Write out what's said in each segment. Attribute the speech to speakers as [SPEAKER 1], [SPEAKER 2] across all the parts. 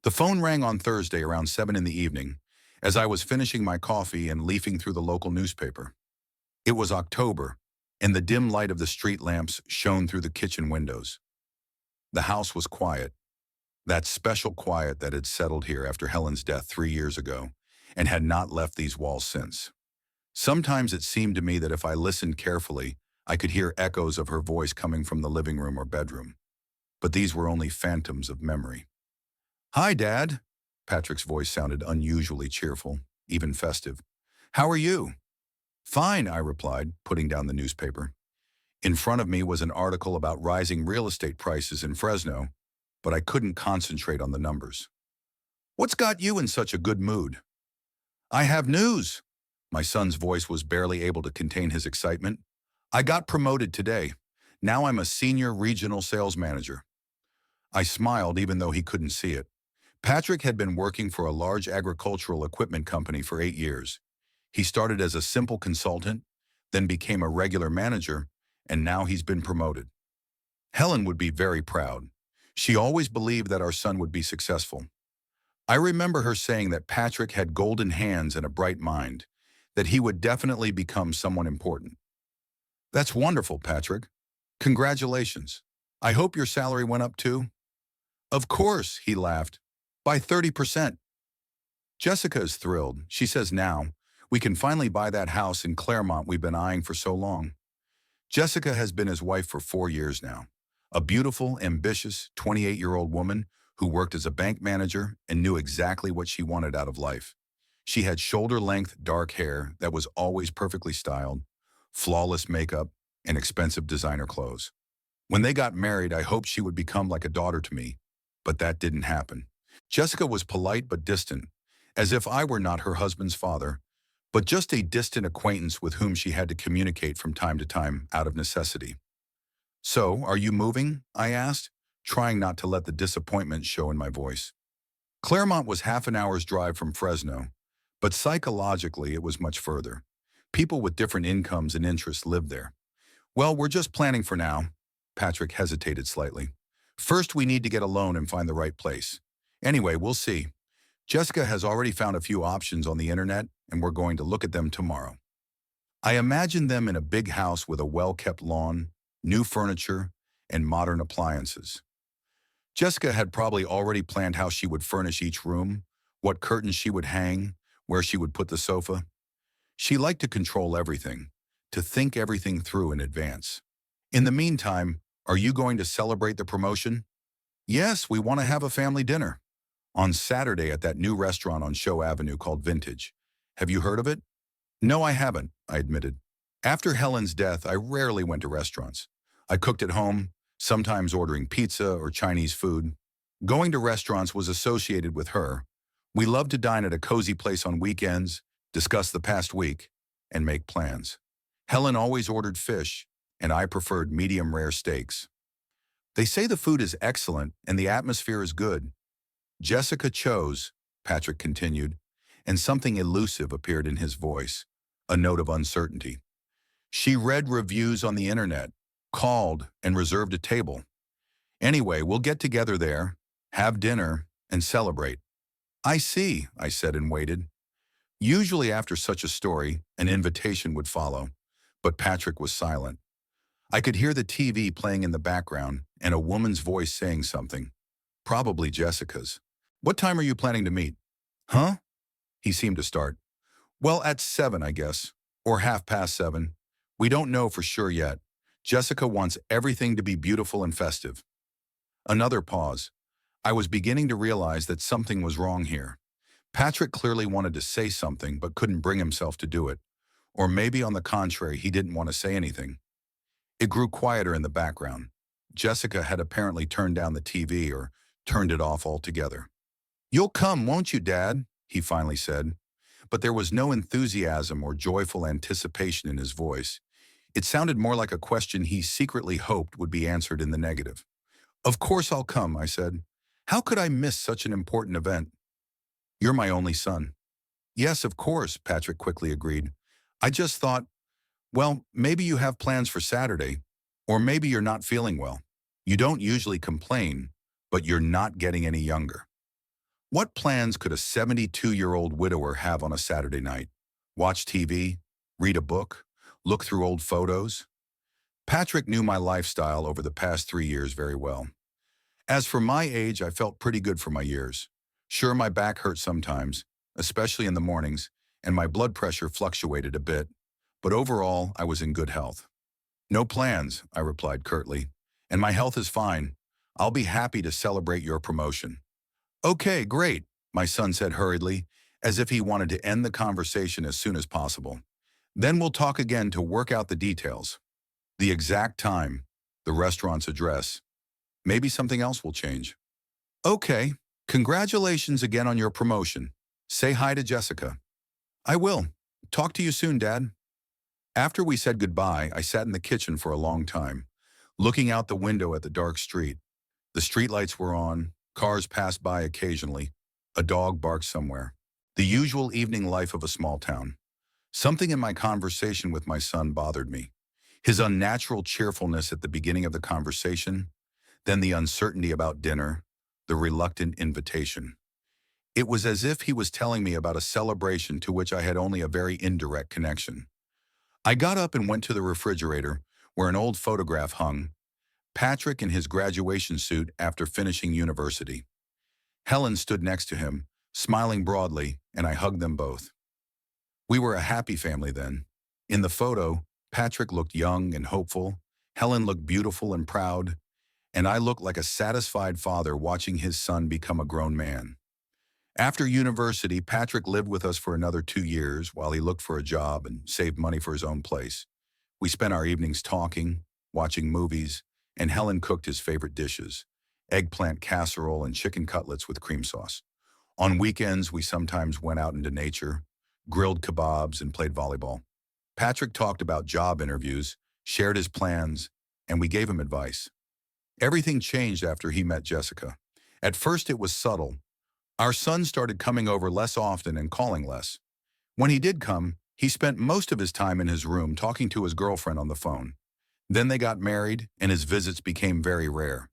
[SPEAKER 1] The phone rang on Thursday around 7 in the evening, as I was finishing my coffee and leafing through the local newspaper. It was October, and the dim light of the street lamps shone through the kitchen windows. The house was quiet, that special quiet that had settled here after Helen's death 3 years ago, and had not left these walls since. Sometimes it seemed to me that if I listened carefully, I could hear echoes of her voice coming from the living room or bedroom. But these were only phantoms of memory. "Hi, Dad." Patrick's voice sounded unusually cheerful, even festive. "How are you?" "Fine," I replied, putting down the newspaper. In front of me was an article about rising real estate prices in Fresno, but I couldn't concentrate on the numbers. "What's got you in such a good mood?" "I have news." My son's voice was barely able to contain his excitement. "I got promoted today. Now I'm a senior regional sales manager." I smiled even though he couldn't see it. Patrick had been working for a large agricultural equipment company for 8 years. He started as a simple consultant, then became a regular manager, and now he's been promoted. Helen would be very proud. She always believed that our son would be successful. I remember her saying that Patrick had golden hands and a bright mind, that he would definitely become someone important. "That's wonderful, Patrick. Congratulations. I hope your salary went up too." "Of course," he laughed. "By 30%. Jessica is thrilled. She says now, we can finally buy that house in Claremont we've been eyeing for so long." Jessica has been his wife for 4 years now. A beautiful, ambitious, 28-year-old woman who worked as a bank manager and knew exactly what she wanted out of life. She had shoulder-length, dark hair that was always perfectly styled, flawless makeup, and expensive designer clothes. When they got married, I hoped she would become like a daughter to me, but that didn't happen. Jessica was polite but distant, as if I were not her husband's father, but just a distant acquaintance with whom she had to communicate from time to time out of necessity. "So, are you moving?" I asked, trying not to let the disappointment show in my voice. Claremont was half an hour's drive from Fresno, but psychologically it was much further. People with different incomes and interests lived there. "Well, we're just planning for now." Patrick hesitated slightly. "First, we need to get a loan and find the right place. Anyway, we'll see. Jessica has already found a few options on the internet, and we're going to look at them tomorrow." I imagined them in a big house with a well-kept lawn, new furniture, and modern appliances. Jessica had probably already planned how she would furnish each room, what curtains she would hang, where she would put the sofa. She liked to control everything, to think everything through in advance. "In the meantime, are you going to celebrate the promotion?" "Yes, we want to have a family dinner. On Saturday at that new restaurant on Show Avenue called Vintage. Have you heard of it?" "No, I haven't," I admitted. After Helen's death, I rarely went to restaurants. I cooked at home, sometimes ordering pizza or Chinese food. Going to restaurants was associated with her. We loved to dine at a cozy place on weekends, discuss the past week, and make plans. Helen always ordered fish, and I preferred medium rare steaks. "They say the food is excellent and the atmosphere is good." Jessica chose, Patrick continued, and something elusive appeared in his voice, a note of uncertainty. "She read reviews on the internet, called, and reserved a table. Anyway, we'll get together there, have dinner, and celebrate." "I see," I said and waited. Usually after such a story, an invitation would follow, but Patrick was silent. I could hear the TV playing in the background and a woman's voice saying something, probably Jessica's. "What time are you planning to meet?" "Huh?" He seemed to start. "Well, at 7, I guess, or 7:30. We don't know for sure yet. Jessica wants everything to be beautiful and festive." Another pause. I was beginning to realize that something was wrong here. Patrick clearly wanted to say something but couldn't bring himself to do it. Or maybe on the contrary, he didn't want to say anything. It grew quieter in the background. Jessica had apparently turned down the TV or turned it off altogether. "You'll come, won't you, Dad?" he finally said. But there was no enthusiasm or joyful anticipation in his voice. It sounded more like a question he secretly hoped would be answered in the negative. "Of course I'll come," I said. "How could I miss such an important event?" "You're my only son." "Yes, of course," Patrick quickly agreed. "I just thought, well, maybe you have plans for Saturday, or maybe you're not feeling well. You don't usually complain, but you're not getting any younger." What plans could a 72-year-old widower have on a Saturday night? Watch TV? Read a book? Look through old photos? Patrick knew my lifestyle over the past 3 years very well. As for my age, I felt pretty good for my years. Sure, my back hurt sometimes, especially in the mornings, and my blood pressure fluctuated a bit, but overall, I was in good health. No plans, I replied curtly, and my health is fine. I'll be happy to celebrate your promotion. Okay, great, my son said hurriedly, as if he wanted to end the conversation as soon as possible. Then we'll talk again to work out the details. The exact time, the restaurant's address. Maybe something else will change. Okay, congratulations again on your promotion. Say hi to Jessica. I will. Talk to you soon, Dad. After we said goodbye, I sat in the kitchen for a long time, looking out the window at the dark street. The streetlights were on, cars passed by occasionally, a dog barked somewhere. The usual evening life of a small town. Something in my conversation with my son bothered me. His unnatural cheerfulness at the beginning of the conversation, then the uncertainty about dinner, the reluctant invitation. It was as if he was telling me about a celebration to which I had only a very indirect connection. I got up and went to the refrigerator, where an old photograph hung, Patrick in his graduation suit after finishing university. Helen stood next to him, smiling broadly, and I hugged them both. We were a happy family then. In the photo, Patrick looked young and hopeful, Helen looked beautiful and proud, and I looked like a satisfied father watching his son become a grown man. After university, Patrick lived with us for another 2 years while he looked for a job and saved money for his own place. We spent our evenings talking, watching movies, and Helen cooked his favorite dishes, eggplant casserole and chicken cutlets with cream sauce. On weekends, we sometimes went out into nature, grilled kebabs, and played volleyball. Patrick talked about job interviews, shared his plans, and we gave him advice. Everything changed after he met Jessica. At first, it was subtle. Our son started coming over less often and calling less. When he did come, he spent most of his time in his room talking to his girlfriend on the phone. Then they got married, and his visits became very rare.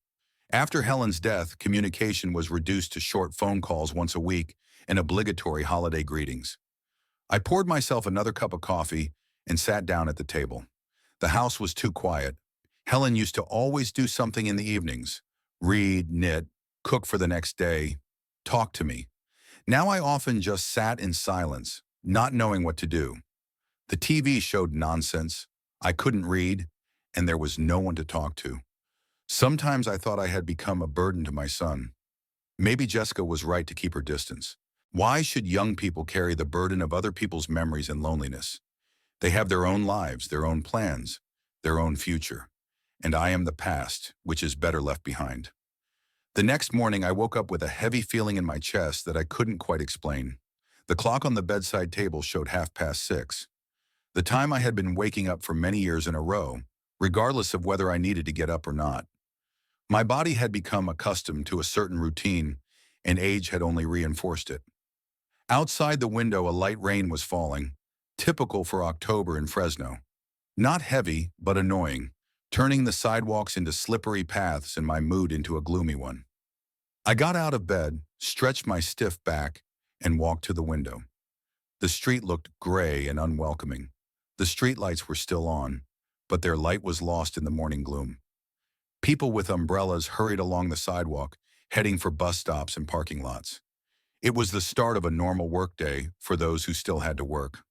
[SPEAKER 1] After Helen's death, communication was reduced to short phone calls once a week and obligatory holiday greetings. I poured myself another cup of coffee and sat down at the table. The house was too quiet. Helen used to always do something in the evenings: read, knit, cook for the next day, talk to me. Now I often just sat in silence, not knowing what to do. The TV showed nonsense, I couldn't read, and there was no one to talk to. Sometimes I thought I had become a burden to my son. Maybe Jessica was right to keep her distance. Why should young people carry the burden of other people's memories and loneliness? They have their own lives, their own plans, their own future. And I am the past, which is better left behind. The next morning, I woke up with a heavy feeling in my chest that I couldn't quite explain. The clock on the bedside table showed 6:30. The time I had been waking up for many years in a row, regardless of whether I needed to get up or not. My body had become accustomed to a certain routine, and age had only reinforced it. Outside the window, a light rain was falling, typical for October in Fresno. Not heavy, but annoying, turning the sidewalks into slippery paths and my mood into a gloomy one. I got out of bed, stretched my stiff back, and walked to the window. The street looked gray and unwelcoming. The streetlights were still on, but their light was lost in the morning gloom. People with umbrellas hurried along the sidewalk, heading for bus stops and parking lots. It was the start of a normal workday for those who still had to work.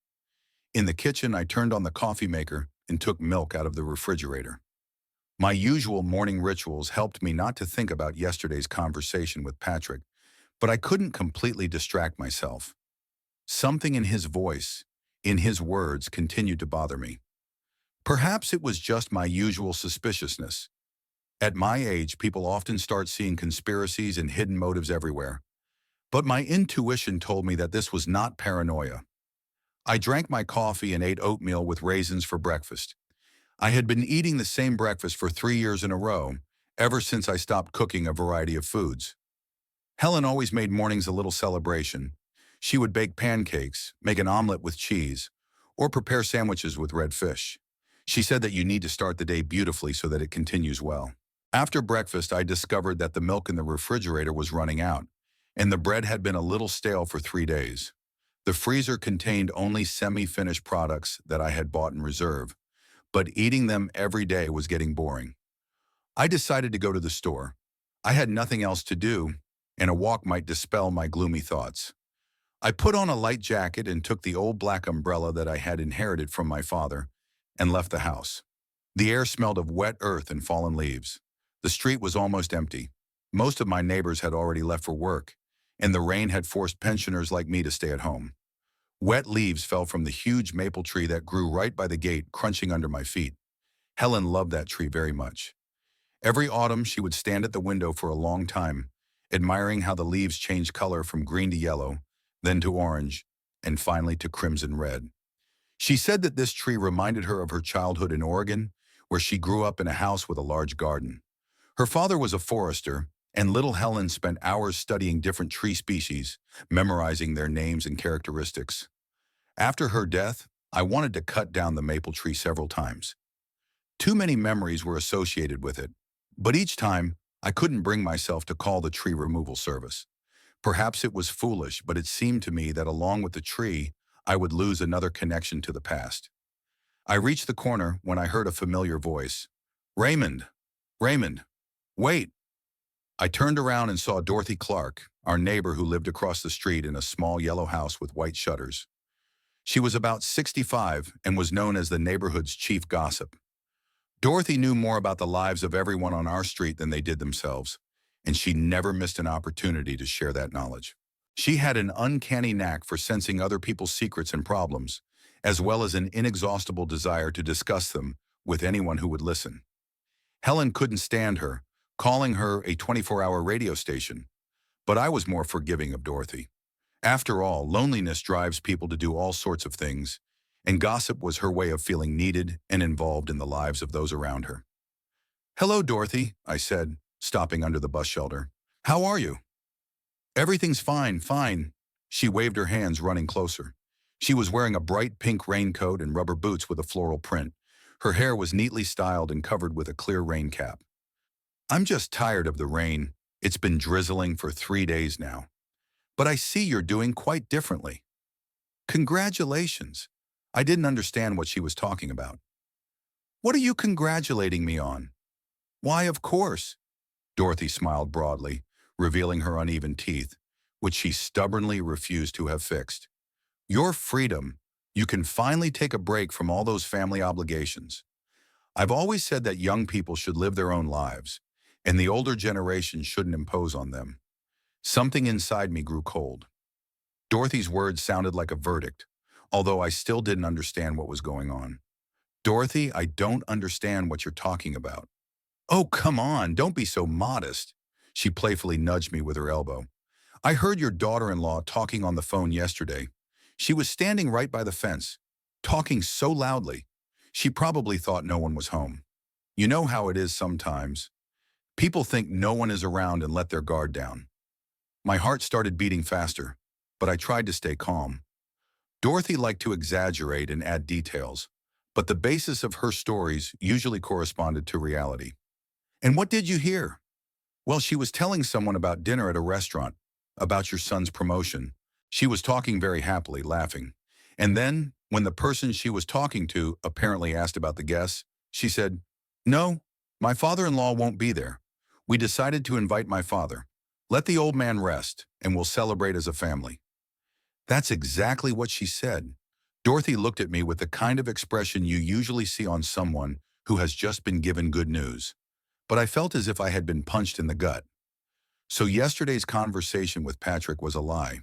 [SPEAKER 1] In the kitchen, I turned on the coffee maker and took milk out of the refrigerator. My usual morning rituals helped me not to think about yesterday's conversation with Patrick, but I couldn't completely distract myself. Something in his voice, in his words, continued to bother me. Perhaps it was just my usual suspiciousness. At my age, people often start seeing conspiracies and hidden motives everywhere. But my intuition told me that this was not paranoia. I drank my coffee and ate oatmeal with raisins for breakfast. I had been eating the same breakfast for 3 years in a row, ever since I stopped cooking a variety of foods. Helen always made mornings a little celebration. She would bake pancakes, make an omelet with cheese, or prepare sandwiches with red fish. She said that you need to start the day beautifully so that it continues well. After breakfast, I discovered that the milk in the refrigerator was running out, and the bread had been a little stale for 3 days. The freezer contained only semi-finished products that I had bought in reserve, but eating them every day was getting boring. I decided to go to the store. I had nothing else to do, and a walk might dispel my gloomy thoughts. I put on a light jacket and took the old black umbrella that I had inherited from my father and left the house. The air smelled of wet earth and fallen leaves. The street was almost empty. Most of my neighbors had already left for work, and the rain had forced pensioners like me to stay at home. Wet leaves fell from the huge maple tree that grew right by the gate, crunching under my feet. Helen loved that tree very much. Every autumn, she would stand at the window for a long time, admiring how the leaves changed color from green to yellow, then to orange, and finally to crimson red. She said that this tree reminded her of her childhood in Oregon, where she grew up in a house with a large garden. Her father was a forester, and little Helen spent hours studying different tree species, memorizing their names and characteristics. After her death, I wanted to cut down the maple tree several times. Too many memories were associated with it, but each time, I couldn't bring myself to call the tree removal service. Perhaps it was foolish, but it seemed to me that along with the tree, I would lose another connection to the past. I reached the corner when I heard a familiar voice. Raymond! Raymond! Wait! I turned around and saw Dorothy Clark, our neighbor who lived across the street in a small yellow house with white shutters. She was about 65 and was known as the neighborhood's chief gossip. Dorothy knew more about the lives of everyone on our street than they did themselves, and she never missed an opportunity to share that knowledge. She had an uncanny knack for sensing other people's secrets and problems, as well as an inexhaustible desire to discuss them with anyone who would listen. Helen couldn't stand her, calling her a 24-hour radio station, but I was more forgiving of Dorothy. After all, loneliness drives people to do all sorts of things, and gossip was her way of feeling needed and involved in the lives of those around her. Hello, Dorothy, I said, stopping under the bus shelter. How are you? Everything's fine, fine. She waved her hands, running closer. She was wearing a bright pink raincoat and rubber boots with a floral print. Her hair was neatly styled and covered with a clear rain cap. I'm just tired of the rain. It's been drizzling for 3 days now. But I see you're doing quite differently. Congratulations. I didn't understand what she was talking about. What are you congratulating me on? Why, of course. Dorothy smiled broadly, revealing her uneven teeth, which she stubbornly refused to have fixed. Your freedom. You can finally take a break from all those family obligations. I've always said that young people should live their own lives, and the older generation shouldn't impose on them. Something inside me grew cold. Dorothy's words sounded like a verdict, although I still didn't understand what was going on. Dorothy, I don't understand what you're talking about. Oh, come on, don't be so modest. She playfully nudged me with her elbow. I heard your daughter-in-law talking on the phone yesterday. She was standing right by the fence, talking so loudly. She probably thought no one was home. You know how it is sometimes. People think no one is around and let their guard down. My heart started beating faster, but I tried to stay calm. Dorothy liked to exaggerate and add details, but the basis of her stories usually corresponded to reality. And what did you hear? Well, she was telling someone about dinner at a restaurant, about your son's promotion. She was talking very happily, laughing. And then, when the person she was talking to apparently asked about the guests, she said, "No, my father-in-law won't be there. We decided to invite my father. Let the old man rest, and we'll celebrate as a family." That's exactly what she said. Dorothy looked at me with the kind of expression you usually see on someone who has just been given good news. But I felt as if I had been punched in the gut. So yesterday's conversation with Patrick was a lie.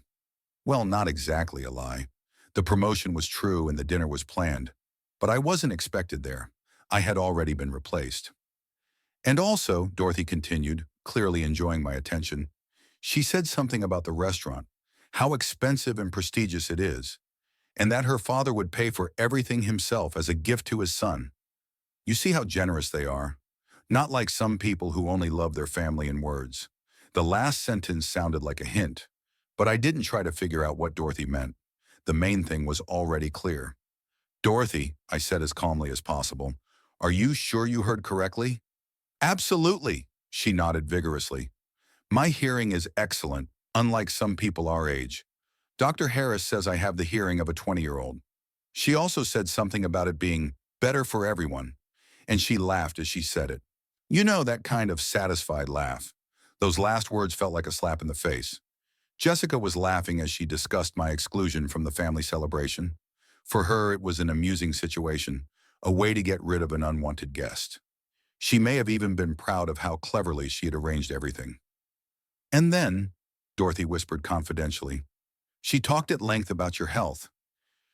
[SPEAKER 1] Well, not exactly a lie. The promotion was true and the dinner was planned. But I wasn't expected there. I had already been replaced. And also, Dorothy continued, clearly enjoying my attention, she said something about the restaurant, how expensive and prestigious it is, and that her father would pay for everything himself as a gift to his son. You see how generous they are? Not like some people who only love their family in words. The last sentence sounded like a hint, but I didn't try to figure out what Dorothy meant. The main thing was already clear. Dorothy, I said as calmly as possible, are you sure you heard correctly? Absolutely, she nodded vigorously. My hearing is excellent, unlike some people our age. Dr. Harris says I have the hearing of a 20-year-old. She also said something about it being better for everyone, and she laughed as she said it. You know, that kind of satisfied laugh. Those last words felt like a slap in the face. Jessica was laughing as she discussed my exclusion from the family celebration. For her, it was an amusing situation, a way to get rid of an unwanted guest. She may have even been proud of how cleverly she had arranged everything. And then, Dorothy whispered confidentially, she talked at length about your health.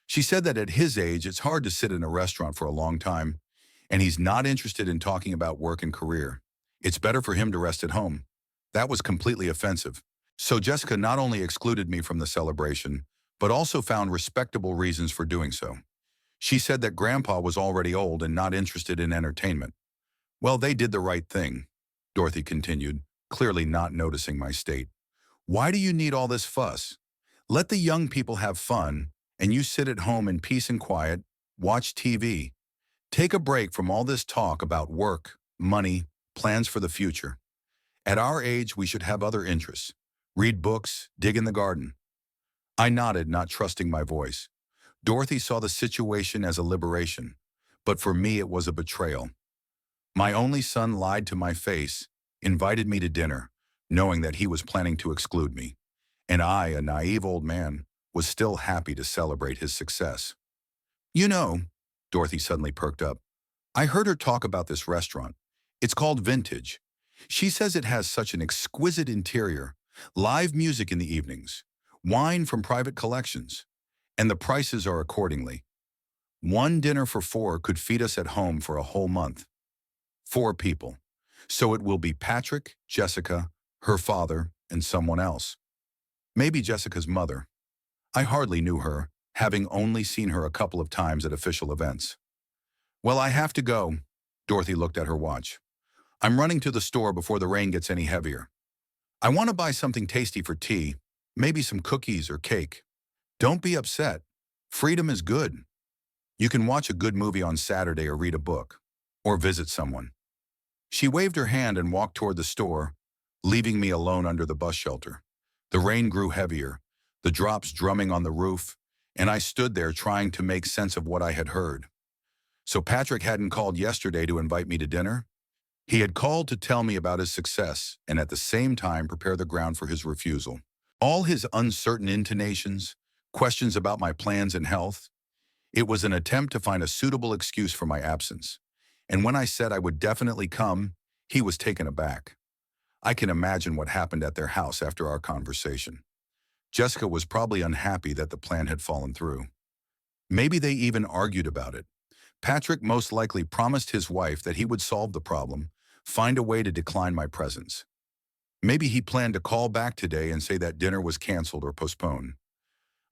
[SPEAKER 1] She said that at his age, it's hard to sit in a restaurant for a long time, and he's not interested in talking about work and career. It's better for him to rest at home. That was completely offensive. So Jessica not only excluded me from the celebration, but also found respectable reasons for doing so. She said that Grandpa was already old and not interested in entertainment. Well, they did the right thing, Dorothy continued, clearly not noticing my state. Why do you need all this fuss? Let the young people have fun, and you sit at home in peace and quiet, watch TV. Take a break from all this talk about work, money, plans for the future. At our age, we should have other interests. Read books, dig in the garden. I nodded, not trusting my voice. Dorothy saw the situation as a liberation, but for me it was a betrayal. My only son lied to my face, invited me to dinner, knowing that he was planning to exclude me. And I, a naive old man, was still happy to celebrate his success. You know, Dorothy suddenly perked up. I heard her talk about this restaurant. It's called Vintage. She says it has such an exquisite interior, live music in the evenings, wine from private collections, and the prices are accordingly. One dinner for 4 could feed us at home for a whole month. 4 people. So it will be Patrick, Jessica, her father, and someone else. Maybe Jessica's mother. I hardly knew her, having only seen her a couple of times at official events. Well, I have to go. Dorothy looked at her watch. I'm running to the store before the rain gets any heavier. I want to buy something tasty for tea, maybe some cookies or cake. Don't be upset. Freedom is good. You can watch a good movie on Saturday or read a book, or visit someone. She waved her hand and walked toward the store, leaving me alone under the bus shelter. The rain grew heavier, the drops drumming on the roof, and I stood there trying to make sense of what I had heard. So Patrick hadn't called yesterday to invite me to dinner? He had called to tell me about his success and at the same time prepare the ground for his refusal. All his uncertain intonations, questions about my plans and health, it was an attempt to find a suitable excuse for my absence. And when I said I would definitely come, he was taken aback. I can imagine what happened at their house after our conversation. Jessica was probably unhappy that the plan had fallen through. Maybe they even argued about it. Patrick most likely promised his wife that he would solve the problem, find a way to decline my presence. Maybe he planned to call back today and say that dinner was canceled or postponed.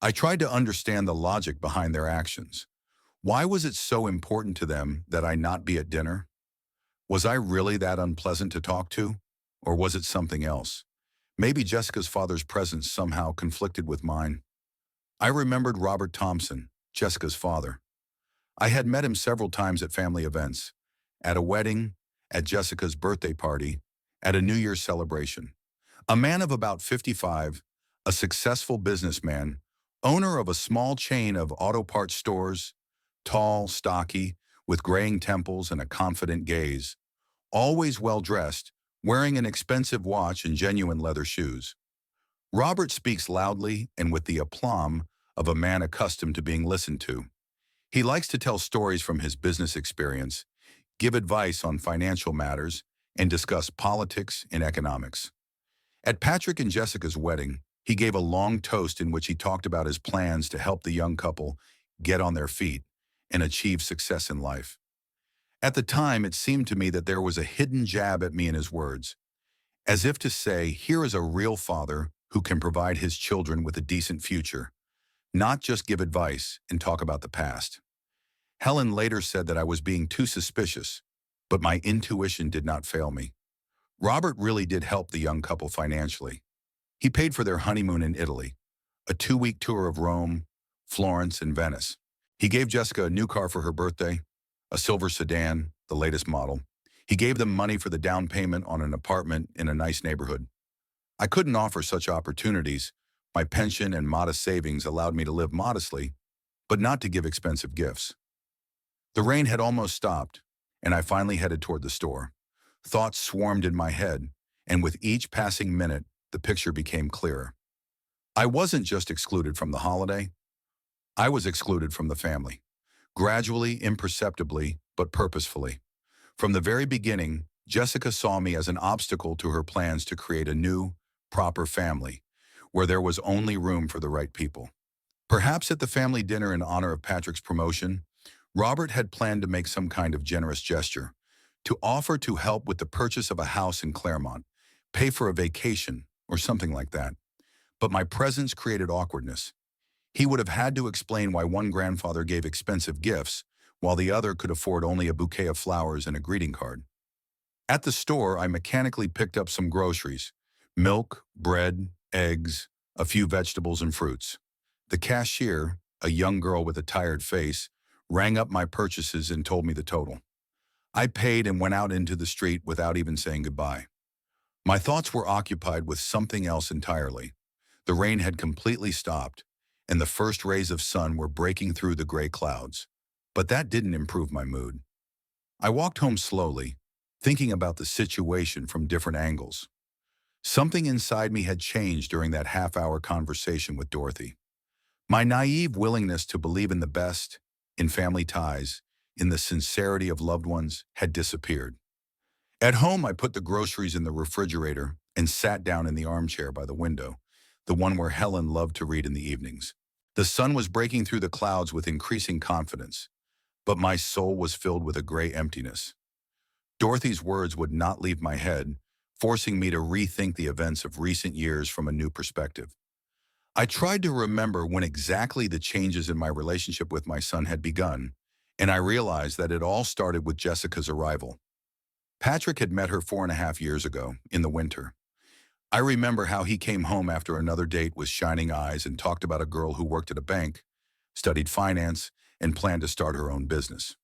[SPEAKER 1] I tried to understand the logic behind their actions. Why was it so important to them that I not be at dinner? Was I really that unpleasant to talk to? Or was it something else? Maybe Jessica's father's presence somehow conflicted with mine. I remembered Robert Thompson, Jessica's father. I had met him several times at family events, at a wedding, at Jessica's birthday party, at a New Year's celebration. A man of about 55, a successful businessman, owner of a small chain of auto parts stores, tall, stocky, with graying temples and a confident gaze, always well-dressed, wearing an expensive watch and genuine leather shoes. Robert speaks loudly and with the aplomb of a man accustomed to being listened to. He likes to tell stories from his business experience, give advice on financial matters, and discuss politics and economics. At Patrick and Jessica's wedding, he gave a long toast in which he talked about his plans to help the young couple get on their feet and achieve success in life. At the time, it seemed to me that there was a hidden jab at me in his words, as if to say, here is a real father who can provide his children with a decent future, not just give advice and talk about the past. Helen later said that I was being too suspicious, but my intuition did not fail me. Robert really did help the young couple financially. He paid for their honeymoon in Italy, a 2-week tour of Rome, Florence, and Venice. He gave Jessica a new car for her birthday, a silver sedan, the latest model. He gave them money for the down payment on an apartment in a nice neighborhood. I couldn't offer such opportunities. My pension and modest savings allowed me to live modestly, but not to give expensive gifts. The rain had almost stopped, and I finally headed toward the store. Thoughts swarmed in my head, and with each passing minute, the picture became clearer. I wasn't just excluded from the holiday, I was excluded from the family. Gradually, imperceptibly, but purposefully. From the very beginning, Jessica saw me as an obstacle to her plans to create a new, proper family, where there was only room for the right people. Perhaps at the family dinner in honor of Patrick's promotion, Robert had planned to make some kind of generous gesture, to offer to help with the purchase of a house in Claremont, pay for a vacation, or something like that. But my presence created awkwardness. He would have had to explain why one grandfather gave expensive gifts, while the other could afford only a bouquet of flowers and a greeting card. At the store, I mechanically picked up some groceries: milk, bread, eggs, a few vegetables and fruits. The cashier, a young girl with a tired face, rang up my purchases and told me the total. I paid and went out into the street without even saying goodbye. My thoughts were occupied with something else entirely. The rain had completely stopped, and the first rays of sun were breaking through the gray clouds. But that didn't improve my mood. I walked home slowly, thinking about the situation from different angles. Something inside me had changed during that half-hour conversation with Dorothy. My naive willingness to believe in the best, in family ties, in the sincerity of loved ones, had disappeared. At home, I put the groceries in the refrigerator and sat down in the armchair by the window, the one where Helen loved to read in the evenings. The sun was breaking through the clouds with increasing confidence, but my soul was filled with a gray emptiness. Dorothy's words would not leave my head, forcing me to rethink the events of recent years from a new perspective. I tried to remember when exactly the changes in my relationship with my son had begun, and I realized that it all started with Jessica's arrival. Patrick had met her 4.5 years ago, in the winter. I remember how he came home after another date with shining eyes and talked about a girl who worked at a bank, studied finance, and planned to start her own business.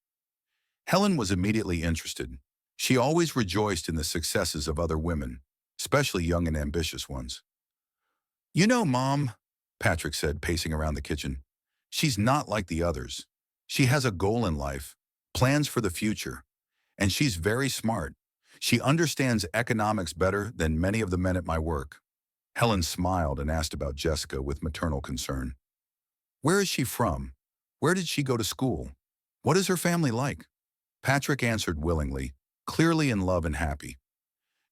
[SPEAKER 1] Helen was immediately interested. She always rejoiced in the successes of other women, especially young and ambitious ones. "You know, Mom," Patrick said, pacing around the kitchen, "she's not like the others. She has a goal in life, plans for the future, and she's very smart. She understands economics better than many of the men at my work." Helen smiled and asked about Jessica with maternal concern. "Where is she from? Where did she go to school? What is her family like?" Patrick answered willingly, clearly in love and happy.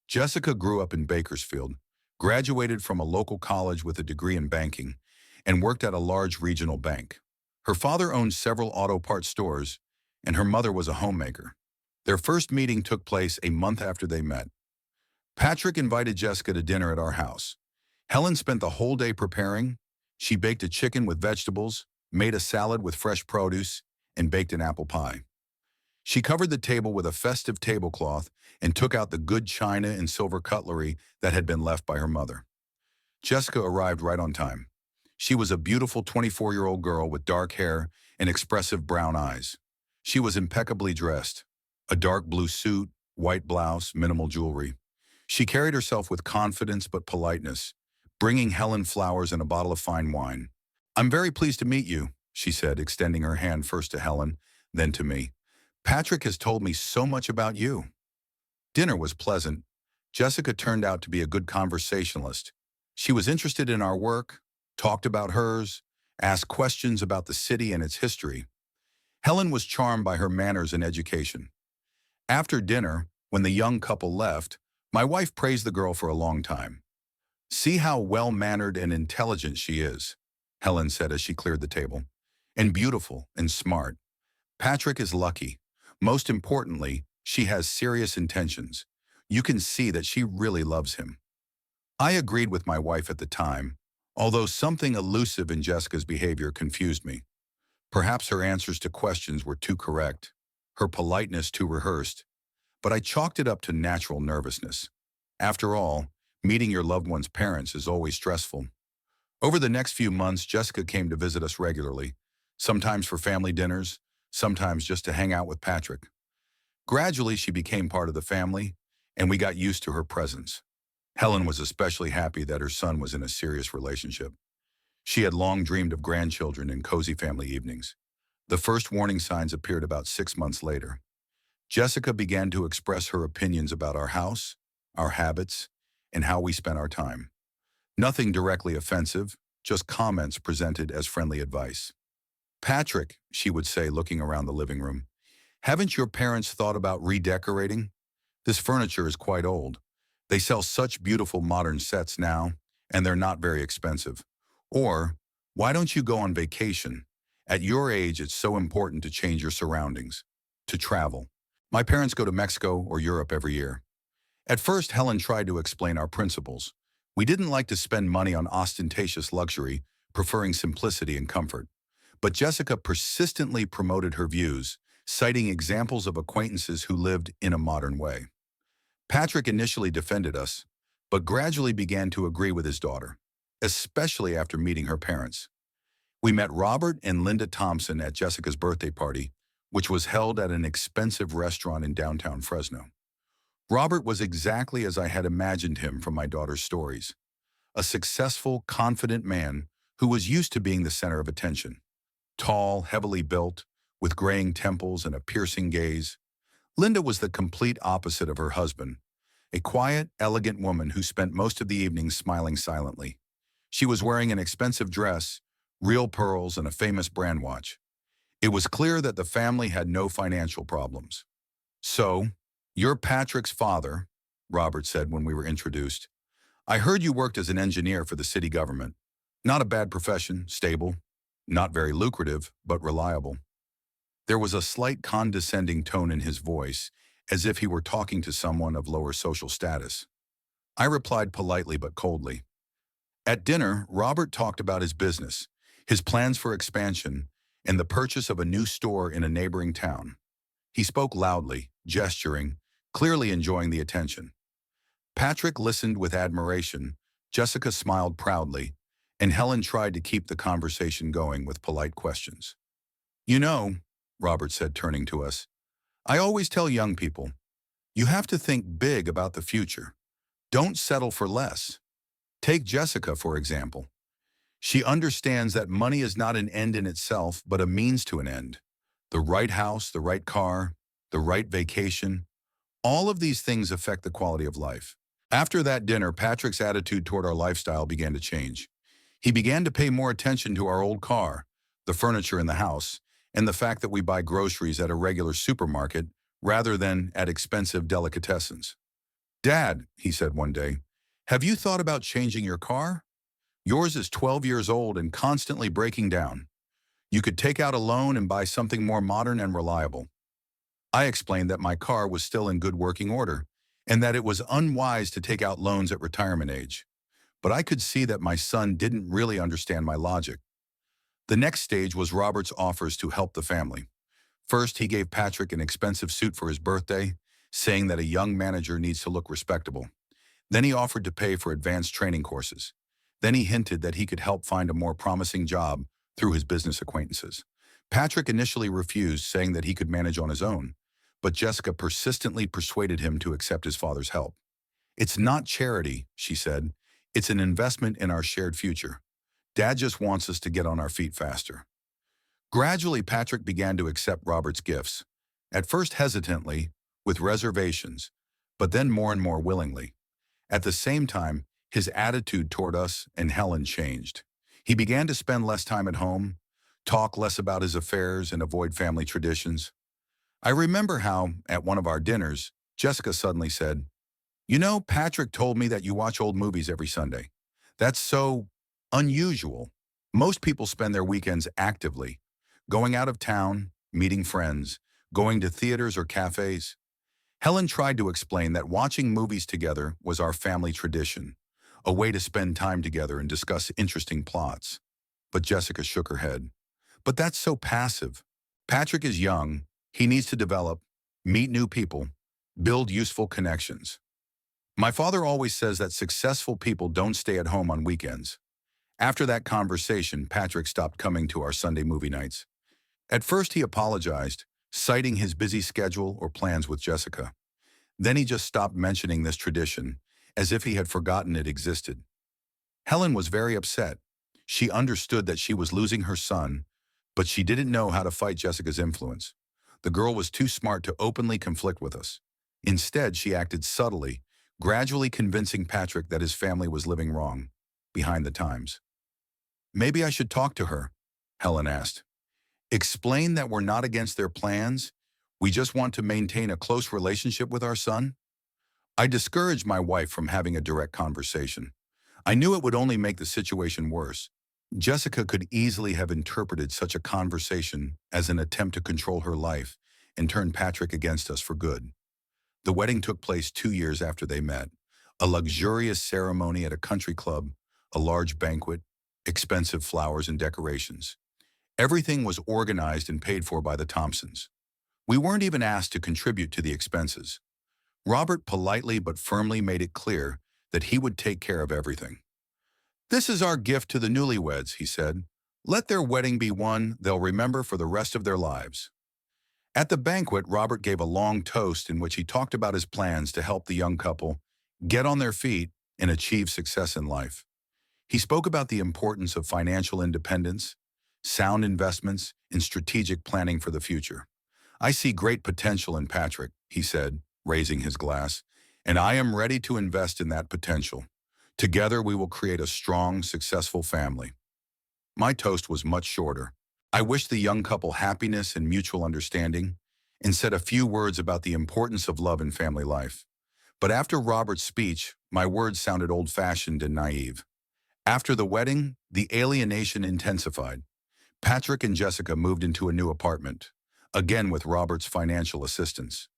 [SPEAKER 1] Jessica grew up in Bakersfield, graduated from a local college with a degree in banking, and worked at a large regional bank. Her father owned several auto parts stores, and her mother was a homemaker. Their first meeting took place a month after they met. Patrick invited Jessica to dinner at our house. Helen spent the whole day preparing. She baked a chicken with vegetables, made a salad with fresh produce, and baked an apple pie. She covered the table with a festive tablecloth and took out the good china and silver cutlery that had been left by her mother. Jessica arrived right on time. She was a beautiful 24-year-old girl with dark hair and expressive brown eyes. She was impeccably dressed: a dark blue suit, white blouse, minimal jewelry. She carried herself with confidence but politeness, bringing Helen flowers and a bottle of fine wine. "I'm very pleased to meet you," she said, extending her hand first to Helen, then to me. "Patrick has told me so much about you." Dinner was pleasant. Jessica turned out to be a good conversationalist. She was interested in our work, talked about hers, asked questions about the city and its history. Helen was charmed by her manners and education. After dinner, when the young couple left, my wife praised the girl for a long time. "See how well-mannered and intelligent she is," Helen said as she cleared the table. "And beautiful and smart. Patrick is lucky. Most importantly, she has serious intentions. You can see that she really loves him." I agreed with my wife at the time, although something elusive in Jessica's behavior confused me. Perhaps her answers to questions were too correct, her politeness too rehearsed, but I chalked it up to natural nervousness. After all, meeting your loved one's parents is always stressful. Over the next few months, Jessica came to visit us regularly, sometimes for family dinners, sometimes just to hang out with Patrick. Gradually, she became part of the family, and we got used to her presence. Helen was especially happy that her son was in a serious relationship. She had long dreamed of grandchildren and cozy family evenings. The first warning signs appeared about 6 months later. Jessica began to express her opinions about our house, our habits, and how we spent our time. Nothing directly offensive, just comments presented as friendly advice. Patrick, she would say, looking around the living room, haven't your parents thought about redecorating? This furniture is quite old. They sell such beautiful modern sets now, and they're not very expensive. Or, why don't you go on vacation? At your age, it's so important to change your surroundings, to travel. My parents go to Mexico or Europe every year. At first, Helen tried to explain our principles. We didn't like to spend money on ostentatious luxury, preferring simplicity and comfort. But Jessica persistently promoted her views, citing examples of acquaintances who lived in a modern way. Patrick initially defended us, but gradually began to agree with his daughter, especially after meeting her parents. We met Robert and Linda Thompson at Jessica's birthday party, which was held at an expensive restaurant in downtown Fresno. Robert was exactly as I had imagined him from my daughter's stories, a successful, confident man who was used to being the center of attention. Tall, heavily built, with graying temples and a piercing gaze. Linda was the complete opposite of her husband, a quiet, elegant woman who spent most of the evening smiling silently. She was wearing an expensive dress, real pearls, and a famous brand watch. It was clear that the family had no financial problems. "So, you're Patrick's father," Robert said when we were introduced. "I heard you worked as an engineer for the city government. Not a bad profession, stable, not very lucrative, but reliable." There was a slight condescending tone in his voice, as if he were talking to someone of lower social status. I replied politely but coldly. At dinner, Robert talked about his business, his plans for expansion, and the purchase of a new store in a neighboring town. He spoke loudly, gesturing, clearly enjoying the attention. Patrick listened with admiration, Jessica smiled proudly, and Helen tried to keep the conversation going with polite questions. "You know," Robert said, turning to us, "I always tell young people, you have to think big about the future. Don't settle for less. Take Jessica, for example. She understands that money is not an end in itself, but a means to an end. The right house, the right car, the right vacation, all of these things affect the quality of life." After that dinner, Patrick's attitude toward our lifestyle began to change. He began to pay more attention to our old car, the furniture in the house, and the fact that we buy groceries at a regular supermarket rather than at expensive delicatessens. "Dad," he said one day, "have you thought about changing your car? Yours is 12 years old and constantly breaking down. You could take out a loan and buy something more modern and reliable." I explained that my car was still in good working order and that it was unwise to take out loans at retirement age. But I could see that my son didn't really understand my logic. The next stage was Robert's offers to help the family. First, he gave Patrick an expensive suit for his birthday, saying that a young manager needs to look respectable. Then he offered to pay for advanced training courses. Then he hinted that he could help find a more promising job through his business acquaintances. Patrick initially refused, saying that he could manage on his own, but Jessica persistently persuaded him to accept his father's help. "It's not charity," she said. "It's an investment in our shared future. Dad just wants us to get on our feet faster." Gradually, Patrick began to accept Robert's gifts, at first hesitantly, with reservations, but then more and more willingly. At the same time, his attitude toward us and Helen changed. He began to spend less time at home, talk less about his affairs, and avoid family traditions. I remember how, at one of our dinners, Jessica suddenly said, "You know, Patrick told me that you watch old movies every Sunday. That's so unusual. Most people spend their weekends actively, going out of town, meeting friends, going to theaters or cafes." Helen tried to explain that watching movies together was our family tradition, a way to spend time together and discuss interesting plots. But Jessica shook her head. "But that's so passive. Patrick is young. He needs to develop, meet new people, build useful connections. My father always says that successful people don't stay at home on weekends." After that conversation, Patrick stopped coming to our Sunday movie nights. At first, he apologized, citing his busy schedule or plans with Jessica. Then he just stopped mentioning this tradition, as if he had forgotten it existed. Helen was very upset. She understood that she was losing her son, but she didn't know how to fight Jessica's influence. The girl was too smart to openly conflict with us. Instead, she acted subtly, gradually convincing Patrick that his family was living wrong, behind the times. Maybe I should talk to her, Helen asked. Explain that we're not against their plans. We just want to maintain a close relationship with our son. I discouraged my wife from having a direct conversation. I knew it would only make the situation worse. Jessica could easily have interpreted such a conversation as an attempt to control her life and turn Patrick against us for good. The wedding took place 2 years after they met. A luxurious ceremony at a country club, a large banquet, expensive flowers and decorations. Everything was organized and paid for by the Thompsons. We weren't even asked to contribute to the expenses. Robert politely but firmly made it clear that he would take care of everything. "This is our gift to the newlyweds," he said. "Let their wedding be one they'll remember for the rest of their lives." At the banquet, Robert gave a long toast in which he talked about his plans to help the young couple get on their feet and achieve success in life. He spoke about the importance of financial independence, sound investments, and strategic planning for the future. "I see great potential in Patrick," he said, raising his glass, "and I am ready to invest in that potential. Together we will create a strong, successful family." My toast was much shorter. I wished the young couple happiness and mutual understanding, and said a few words about the importance of love in family life. But after Robert's speech, my words sounded old-fashioned and naive. After the wedding, the alienation intensified. Patrick and Jessica moved into a new apartment, again with Robert's financial assistance.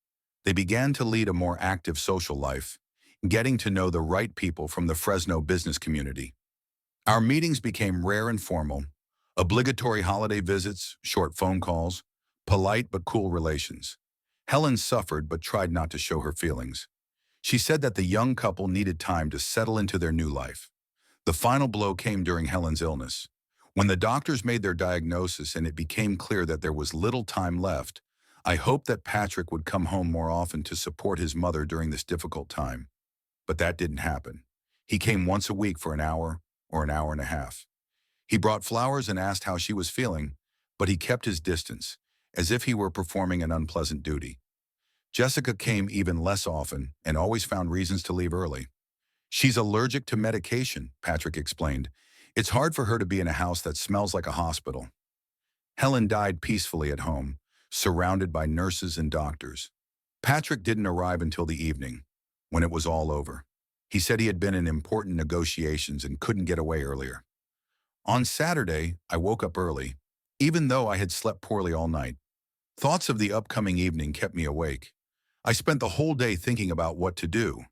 [SPEAKER 1] They began to lead a more active social life, getting to know the right people from the Fresno business community. Our meetings became rare and formal, obligatory holiday visits, short phone calls, polite but cool relations. Helen suffered but tried not to show her feelings. She said that the young couple needed time to settle into their new life. The final blow came during Helen's illness. When the doctors made their diagnosis and it became clear that there was little time left, I hoped that Patrick would come home more often to support his mother during this difficult time. But that didn't happen. He came once a week for an hour or an hour and a half. He brought flowers and asked how she was feeling, but he kept his distance, as if he were performing an unpleasant duty. Jessica came even less often and always found reasons to leave early. "She's allergic to medication," Patrick explained. "It's hard for her to be in a house that smells like a hospital." Helen died peacefully at home, surrounded by nurses and doctors. Patrick didn't arrive until the evening, when it was all over. He said he had been in important negotiations and couldn't get away earlier. On Saturday, I woke up early, even though I had slept poorly all night. Thoughts of the upcoming evening kept me awake. I spent the whole day thinking about what to do.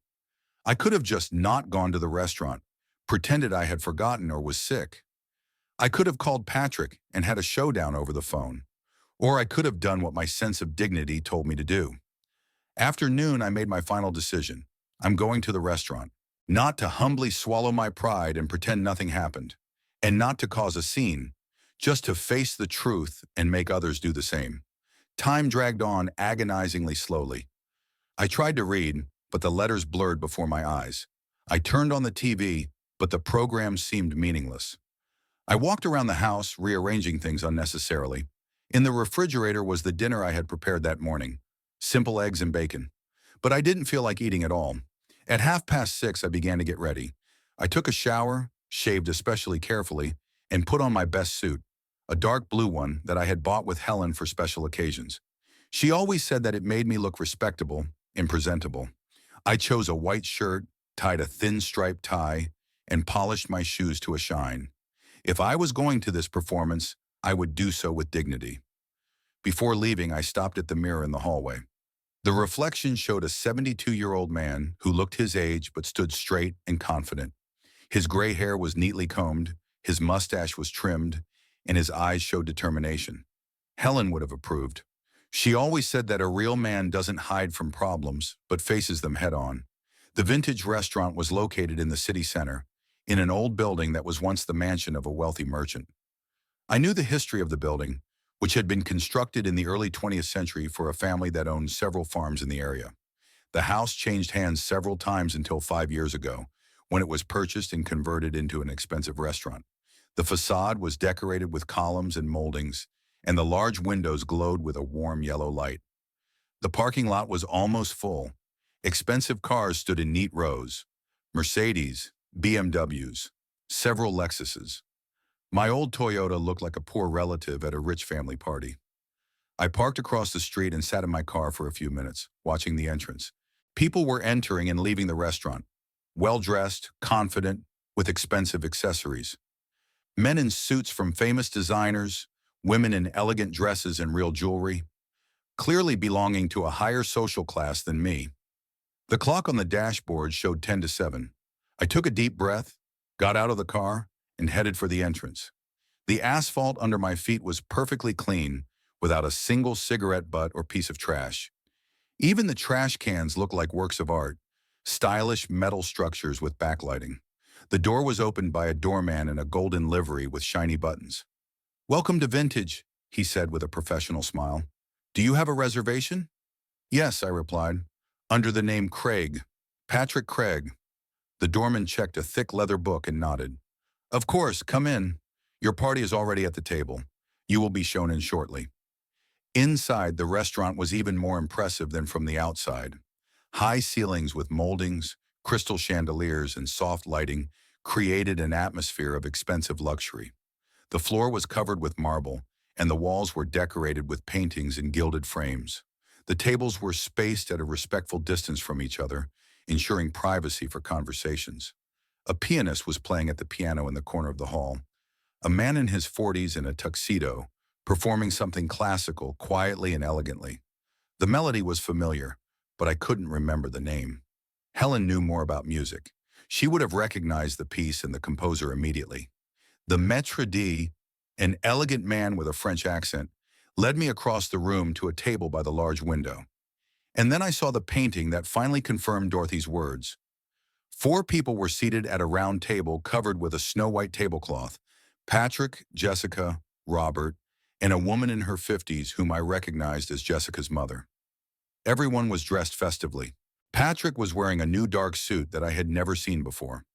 [SPEAKER 1] I could have just not gone to the restaurant, pretended I had forgotten or was sick. I could have called Patrick and had a showdown over the phone. Or I could have done what my sense of dignity told me to do. After noon, I made my final decision. I'm going to the restaurant. Not to humbly swallow my pride and pretend nothing happened. And not to cause a scene. Just to face the truth and make others do the same. Time dragged on agonizingly slowly. I tried to read, but the letters blurred before my eyes. I turned on the TV, but the program seemed meaningless. I walked around the house, rearranging things unnecessarily. In the refrigerator was the dinner I had prepared that morning. Simple eggs and bacon. But I didn't feel like eating at all. At 6:30, I began to get ready. I took a shower, shaved especially carefully, and put on my best suit, a dark blue one that I had bought with Helen for special occasions. She always said that it made me look respectable and presentable. I chose a white shirt, tied a thin striped tie, and polished my shoes to a shine. If I was going to this performance, I would do so with dignity. Before leaving, I stopped at the mirror in the hallway. The reflection showed a 72-year-old man who looked his age but stood straight and confident. His gray hair was neatly combed, his mustache was trimmed, and his eyes showed determination. Helen would have approved. She always said that a real man doesn't hide from problems, but faces them head-on. The vintage restaurant was located in the city center, in an old building that was once the mansion of a wealthy merchant. I knew the history of the building, which had been constructed in the early 20th century for a family that owned several farms in the area. The house changed hands several times until 5 years ago, when it was purchased and converted into an expensive restaurant. The facade was decorated with columns and moldings, and the large windows glowed with a warm yellow light. The parking lot was almost full. Expensive cars stood in neat rows. Mercedes, BMWs, several Lexuses. My old Toyota looked like a poor relative at a rich family party. I parked across the street and sat in my car for a few minutes, watching the entrance. People were entering and leaving the restaurant, well-dressed, confident, with expensive accessories. Men in suits from famous designers, women in elegant dresses and real jewelry, clearly belonging to a higher social class than me. The clock on the dashboard showed 10 to 7. I took a deep breath, got out of the car, and headed for the entrance. The asphalt under my feet was perfectly clean, without a single cigarette butt or piece of trash. Even the trash cans looked like works of art, stylish metal structures with backlighting. The door was opened by a doorman in a golden livery with shiny buttons. "Welcome to Vintage," he said with a professional smile. "Do you have a reservation?" "Yes," I replied, "under the name Craig, Patrick Craig." The doorman checked a thick leather book and nodded. "Of course, come in. Your party is already at the table. You will be shown in shortly." Inside, the restaurant was even more impressive than from the outside. High ceilings with moldings, crystal chandeliers, and soft lighting created an atmosphere of expensive luxury. The floor was covered with marble, and the walls were decorated with paintings in gilded frames. The tables were spaced at a respectful distance from each other, ensuring privacy for conversations. A pianist was playing at the piano in the corner of the hall. A man in his 40s in a tuxedo, performing something classical quietly and elegantly. The melody was familiar, but I couldn't remember the name. Helen knew more about music. She would have recognized the piece and the composer immediately. The maître d', an elegant man with a French accent, led me across the room to a table by the large window. And then I saw the painting that finally confirmed Dorothy's words. 4 people were seated at a round table covered with a snow-white tablecloth: Patrick, Jessica, Robert, and a woman in her 50s whom I recognized as Jessica's mother. Everyone was dressed festively. Patrick was wearing a new dark suit that I had never seen before.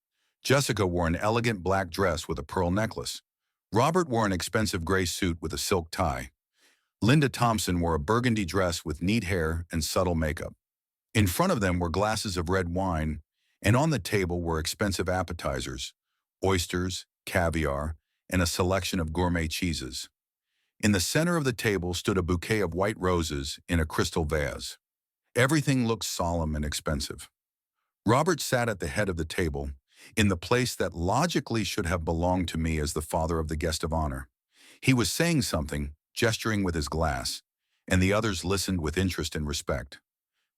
[SPEAKER 1] Jessica wore an elegant black dress with a pearl necklace. Robert wore an expensive gray suit with a silk tie. Linda Thompson wore a burgundy dress with neat hair and subtle makeup. In front of them were glasses of red wine, and on the table were expensive appetizers, oysters, caviar, and a selection of gourmet cheeses. In the center of the table stood a bouquet of white roses in a crystal vase. Everything looked solemn and expensive. Robert sat at the head of the table, in the place that logically should have belonged to me as the father of the guest of honor. He was saying something, gesturing with his glass, and the others listened with interest and respect.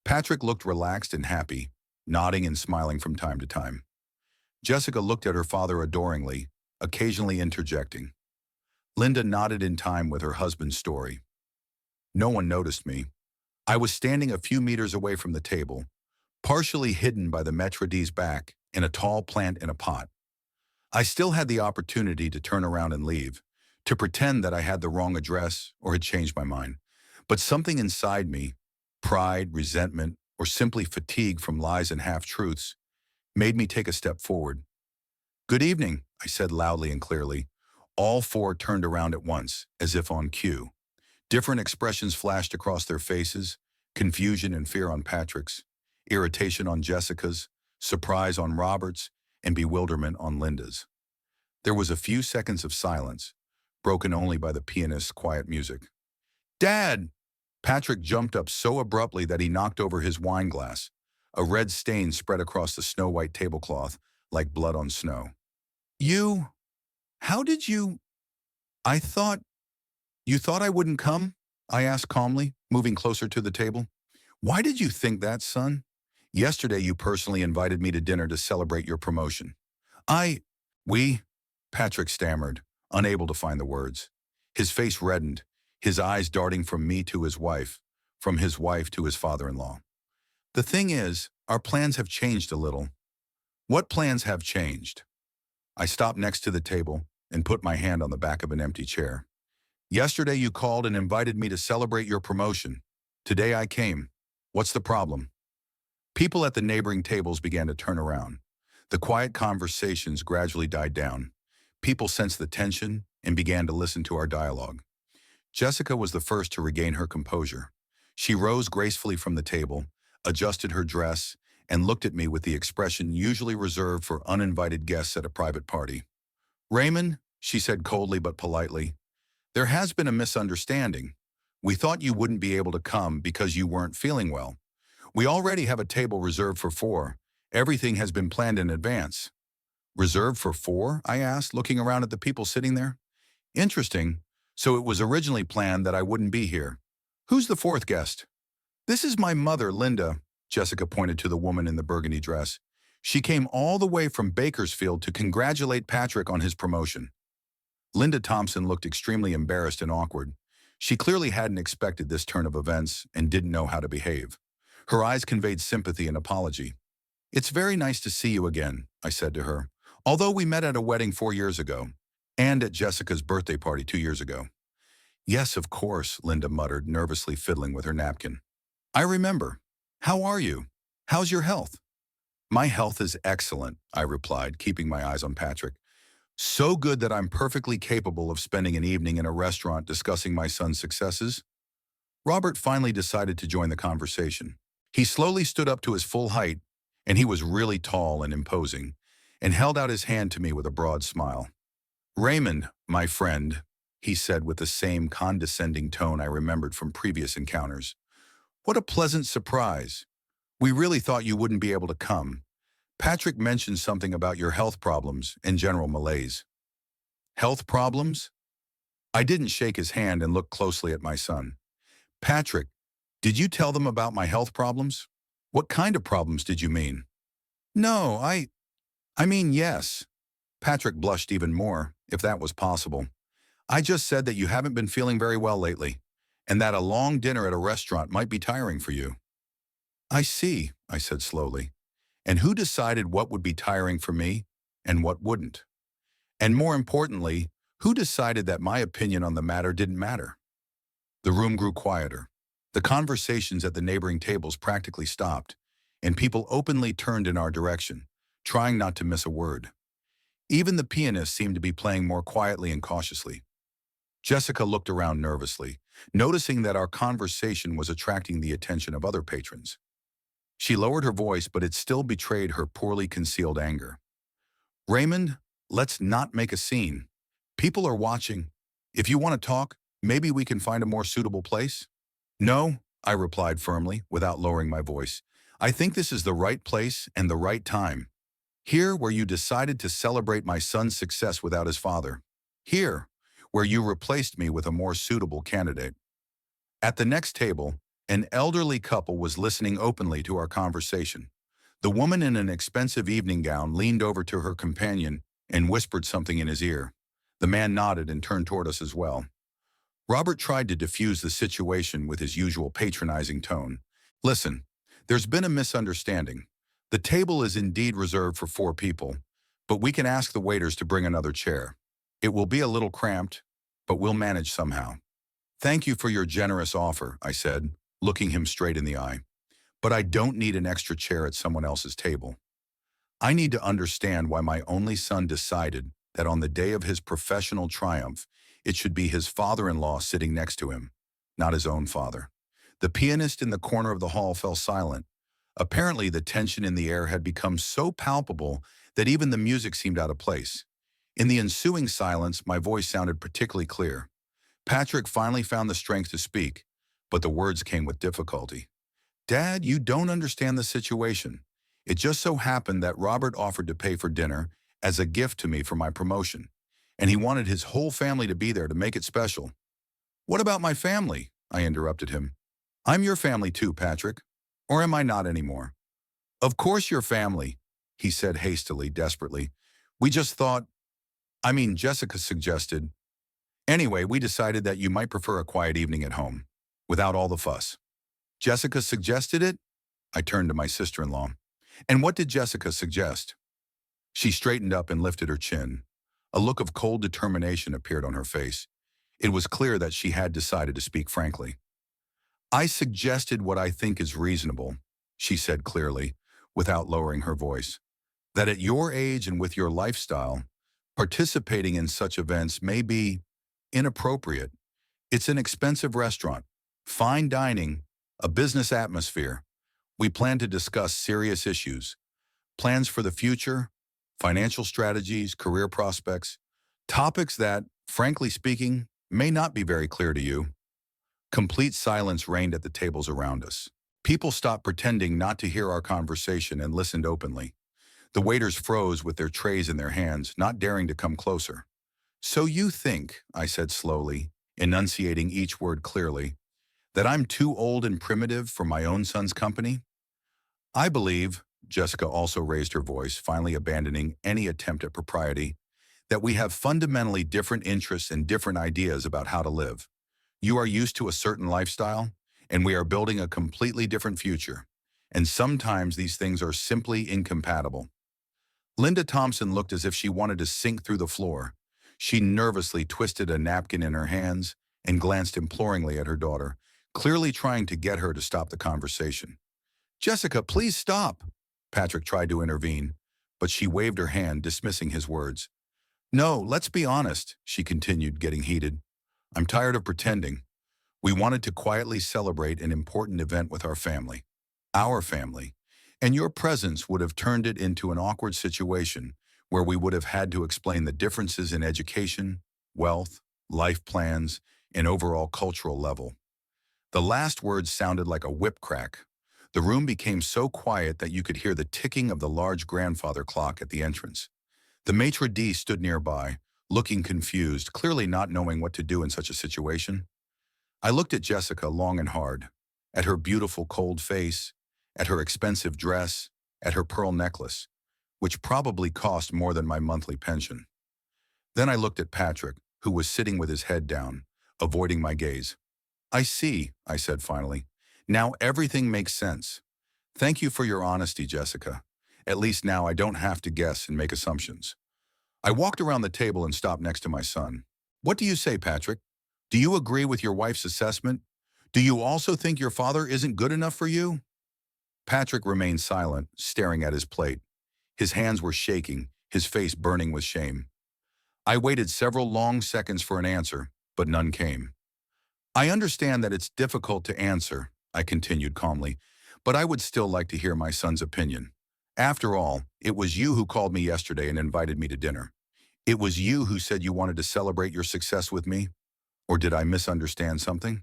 [SPEAKER 1] Patrick looked relaxed and happy, nodding and smiling from time to time. Jessica looked at her father adoringly, occasionally interjecting. Linda nodded in time with her husband's story. No one noticed me. I was standing a few meters away from the table, partially hidden by the maître d's back in a tall plant in a pot. I still had the opportunity to turn around and leave, to pretend that I had the wrong address or had changed my mind. But something inside me, pride, resentment, or simply fatigue from lies and half-truths, made me take a step forward. "Good evening," I said loudly and clearly. All 4 turned around at once, as if on cue. Different expressions flashed across their faces: confusion and fear on Patrick's, irritation on Jessica's, surprise on Robert's, and bewilderment on Linda's. There was a few seconds of silence, broken only by the pianist's quiet music. "Dad!" Patrick jumped up so abruptly that he knocked over his wine glass. A red stain spread across the snow-white tablecloth like blood on snow. "You... How did you... I thought... You thought I wouldn't come?" I asked calmly, moving closer to the table. "Why did you think that, son? Yesterday you personally invited me to dinner to celebrate your promotion." We... Patrick stammered, unable to find the words. His face reddened, his eyes darting from me to his wife, from his wife to his father-in-law. "The thing is, our plans have changed a little." "What plans have changed?" I stopped next to the table and put my hand on the back of an empty chair. "Yesterday you called and invited me to celebrate your promotion. Today I came. What's the problem?" People at the neighboring tables began to turn around. The quiet conversations gradually died down. People sensed the tension and began to listen to our dialogue. Jessica was the first to regain her composure. She rose gracefully from the table, adjusted her dress, and looked at me with the expression usually reserved for uninvited guests at a private party. "Raymond," she said coldly but politely, "there has been a misunderstanding. We thought you wouldn't be able to come because you weren't feeling well. We already have a table reserved for 4. Everything has been planned in advance." "Reserved for 4?" I asked, looking around at the people sitting there. "Interesting. So it was originally planned that I wouldn't be here. Who's the 4th guest?" "This is my mother, Linda." Jessica pointed to the woman in the burgundy dress. "She came all the way from Bakersfield to congratulate Patrick on his promotion." Linda Thompson looked extremely embarrassed and awkward. She clearly hadn't expected this turn of events and didn't know how to behave. Her eyes conveyed sympathy and apology. "It's very nice to see you again," I said to her, "although we met at a wedding 4 years ago, and at Jessica's birthday party 2 years ago." "Yes, of course," Linda muttered, nervously fiddling with her napkin. "I remember. How are you? How's your health?" "My health is excellent," I replied, keeping my eyes on Patrick. "So good that I'm perfectly capable of spending an evening in a restaurant discussing my son's successes." Robert finally decided to join the conversation. He slowly stood up to his full height, and he was really tall and imposing, and held out his hand to me with a broad smile. "Raymond, my friend," he said with the same condescending tone I remembered from previous encounters. "What a pleasant surprise. We really thought you wouldn't be able to come. Patrick mentioned something about your health problems and general malaise." "Health problems?" I didn't shake his hand and looked closely at my son. "Patrick, did you tell them about my health problems?" "What kind of problems did you mean?" "No, I mean yes." Patrick blushed even more, if that was possible. "I just said that you haven't been feeling very well lately, and that a long dinner at a restaurant might be tiring for you." "I see," I said slowly. "And who decided what would be tiring for me and what wouldn't? And more importantly, who decided that my opinion on the matter didn't matter?" The room grew quieter. The conversations at the neighboring tables practically stopped, and people openly turned in our direction, trying not to miss a word. Even the pianist seemed to be playing more quietly and cautiously. Jessica looked around nervously, noticing that our conversation was attracting the attention of other patrons. She lowered her voice, but it still betrayed her poorly concealed anger. "Raymond, let's not make a scene. People are watching. If you want to talk, maybe we can find a more suitable place." "No," I replied firmly, without lowering my voice. "I think this is the right place and the right time. Here, where you decided to celebrate my son's success without his father. Here, where you replaced me with a more suitable candidate." At the next table, an elderly couple was listening openly to our conversation. The woman in an expensive evening gown leaned over to her companion and whispered something in his ear. The man nodded and turned toward us as well. Robert tried to diffuse the situation with his usual patronizing tone. "Listen, there's been a misunderstanding. The table is indeed reserved for 4 people, but we can ask the waiters to bring another chair. It will be a little cramped, but we'll manage somehow." "Thank you for your generous offer," I said, looking him straight in the eye. "But I don't need an extra chair at someone else's table. I need to understand why my only son decided that on the day of his professional triumph, it should be his father-in-law sitting next to him, not his own father." The pianist in the corner of the hall fell silent. Apparently, the tension in the air had become so palpable that even the music seemed out of place. In the ensuing silence, my voice sounded particularly clear. Patrick finally found the strength to speak, but the words came with difficulty. "Dad, you don't understand the situation. It just so happened that Robert offered to pay for dinner as a gift to me for my promotion, and he wanted his whole family to be there to make it special." "What about my family?" I interrupted him. "I'm your family too, Patrick. Or am I not anymore?" "Of course your family," he said hastily, desperately. "We just thought, Jessica suggested. Anyway, we decided that you might prefer a quiet evening at home, without all the fuss." "Jessica suggested it?" I turned to my sister-in-law. "And what did Jessica suggest?" She straightened up and lifted her chin. A look of cold determination appeared on her face. It was clear that she had decided to speak frankly. "I suggested what I think is reasonable. she said clearly, without lowering her voice, that at your age and with your lifestyle, participating in such events may be inappropriate. It's an expensive restaurant, fine dining, a business atmosphere. We plan to discuss serious issues, plans for the future, financial strategies, career prospects, topics that, frankly speaking, may not be very clear to you. Complete silence reigned at the tables around us. People stopped pretending not to hear our conversation and listened openly. The waiters froze with their trays in their hands, not daring to come closer. "So you think," I said slowly, enunciating each word clearly, "that I'm too old and primitive for my own son's company?" "I believe," Jessica also raised her voice, finally abandoning any attempt at propriety, "that we have fundamentally different interests and different ideas about how to live. You are used to a certain lifestyle, and we are building a completely different future. And sometimes these things are simply incompatible." Linda Thompson looked as if she wanted to sink through the floor. She nervously twisted a napkin in her hands and glanced imploringly at her daughter, clearly trying to get her to stop the conversation. "Jessica, please stop." Patrick tried to intervene, but she waved her hand, dismissing his words. "No, let's be honest," she continued, getting heated. "I'm tired of pretending. We wanted to quietly celebrate an important event with our family. Our family. And your presence would have turned it into an awkward situation where we would have had to explain the differences in education, wealth, life plans, and overall cultural level." The last words sounded like a whip crack. The room became so quiet that you could hear the ticking of the large grandfather clock at the entrance. The maitre d' stood nearby, looking confused, clearly not knowing what to do in such a situation. I looked at Jessica long and hard, at her beautiful cold face, at her expensive dress, at her pearl necklace, which probably cost more than my monthly pension. Then I looked at Patrick, who was sitting with his head down, avoiding my gaze. "I see," I said finally. "Now everything makes sense. Thank you for your honesty, Jessica. At least now I don't have to guess and make assumptions." I walked around the table and stopped next to my son. "What do you say, Patrick? Do you agree with your wife's assessment? Do you also think your father isn't good enough for you?" Patrick remained silent, staring at his plate. His hands were shaking, his face burning with shame. I waited several long seconds for an answer, but none came. "I understand that it's difficult to answer," I continued calmly, "but I would still like to hear my son's opinion. After all, it was you who called me yesterday and invited me to dinner. It was you who said you wanted to celebrate your success with me. Or did I misunderstand something?"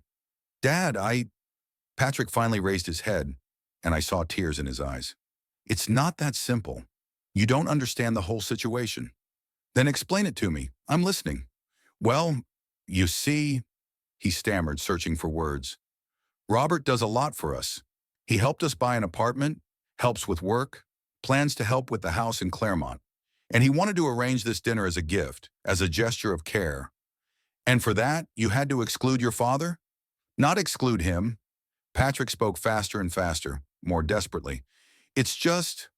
[SPEAKER 1] "Dad, Patrick finally raised his head, and I saw tears in his eyes. "It's not that simple. You don't understand the whole situation." "Then explain it to me. I'm listening." "Well, you see," he stammered, searching for words. "Robert does a lot for us. He helped us buy an apartment, helps with work, plans to help with the house in Claremont. And he wanted to arrange this dinner as a gift, as a gesture of care. And for that, you had to exclude your father?" "Not exclude him." Patrick spoke faster and faster, more desperately. "It's just,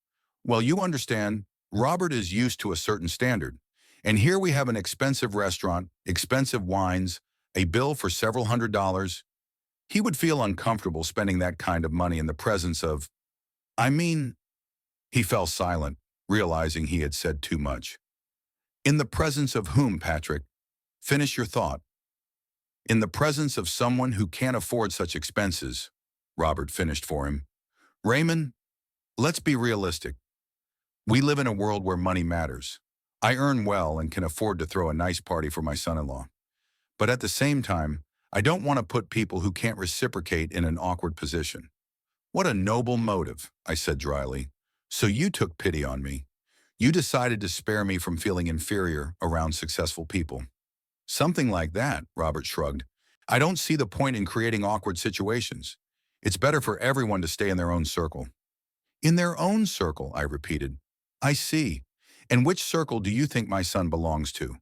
[SPEAKER 1] well, you understand, Robert is used to a certain standard. And here we have an expensive restaurant, expensive wines, a bill for several $100s. He would feel uncomfortable spending that kind of money in the presence of, I mean," he fell silent, realizing he had said too much. "In the presence of whom, Patrick? Finish your thought." "In the presence of someone who can't afford such expenses," Robert finished for him. "Raymond, let's be realistic. We live in a world where money matters. I earn well and can afford to throw a nice party for my son-in-law. But at the same time, I don't want to put people who can't reciprocate in an awkward position." "What a noble motive," I said dryly. "So you took pity on me. You decided to spare me from feeling inferior around successful people." "Something like that," Robert shrugged. "I don't see the point in creating awkward situations. It's better for everyone to stay in their own circle." "In their own circle," I repeated. "I see. And which circle do you think my son belongs to?"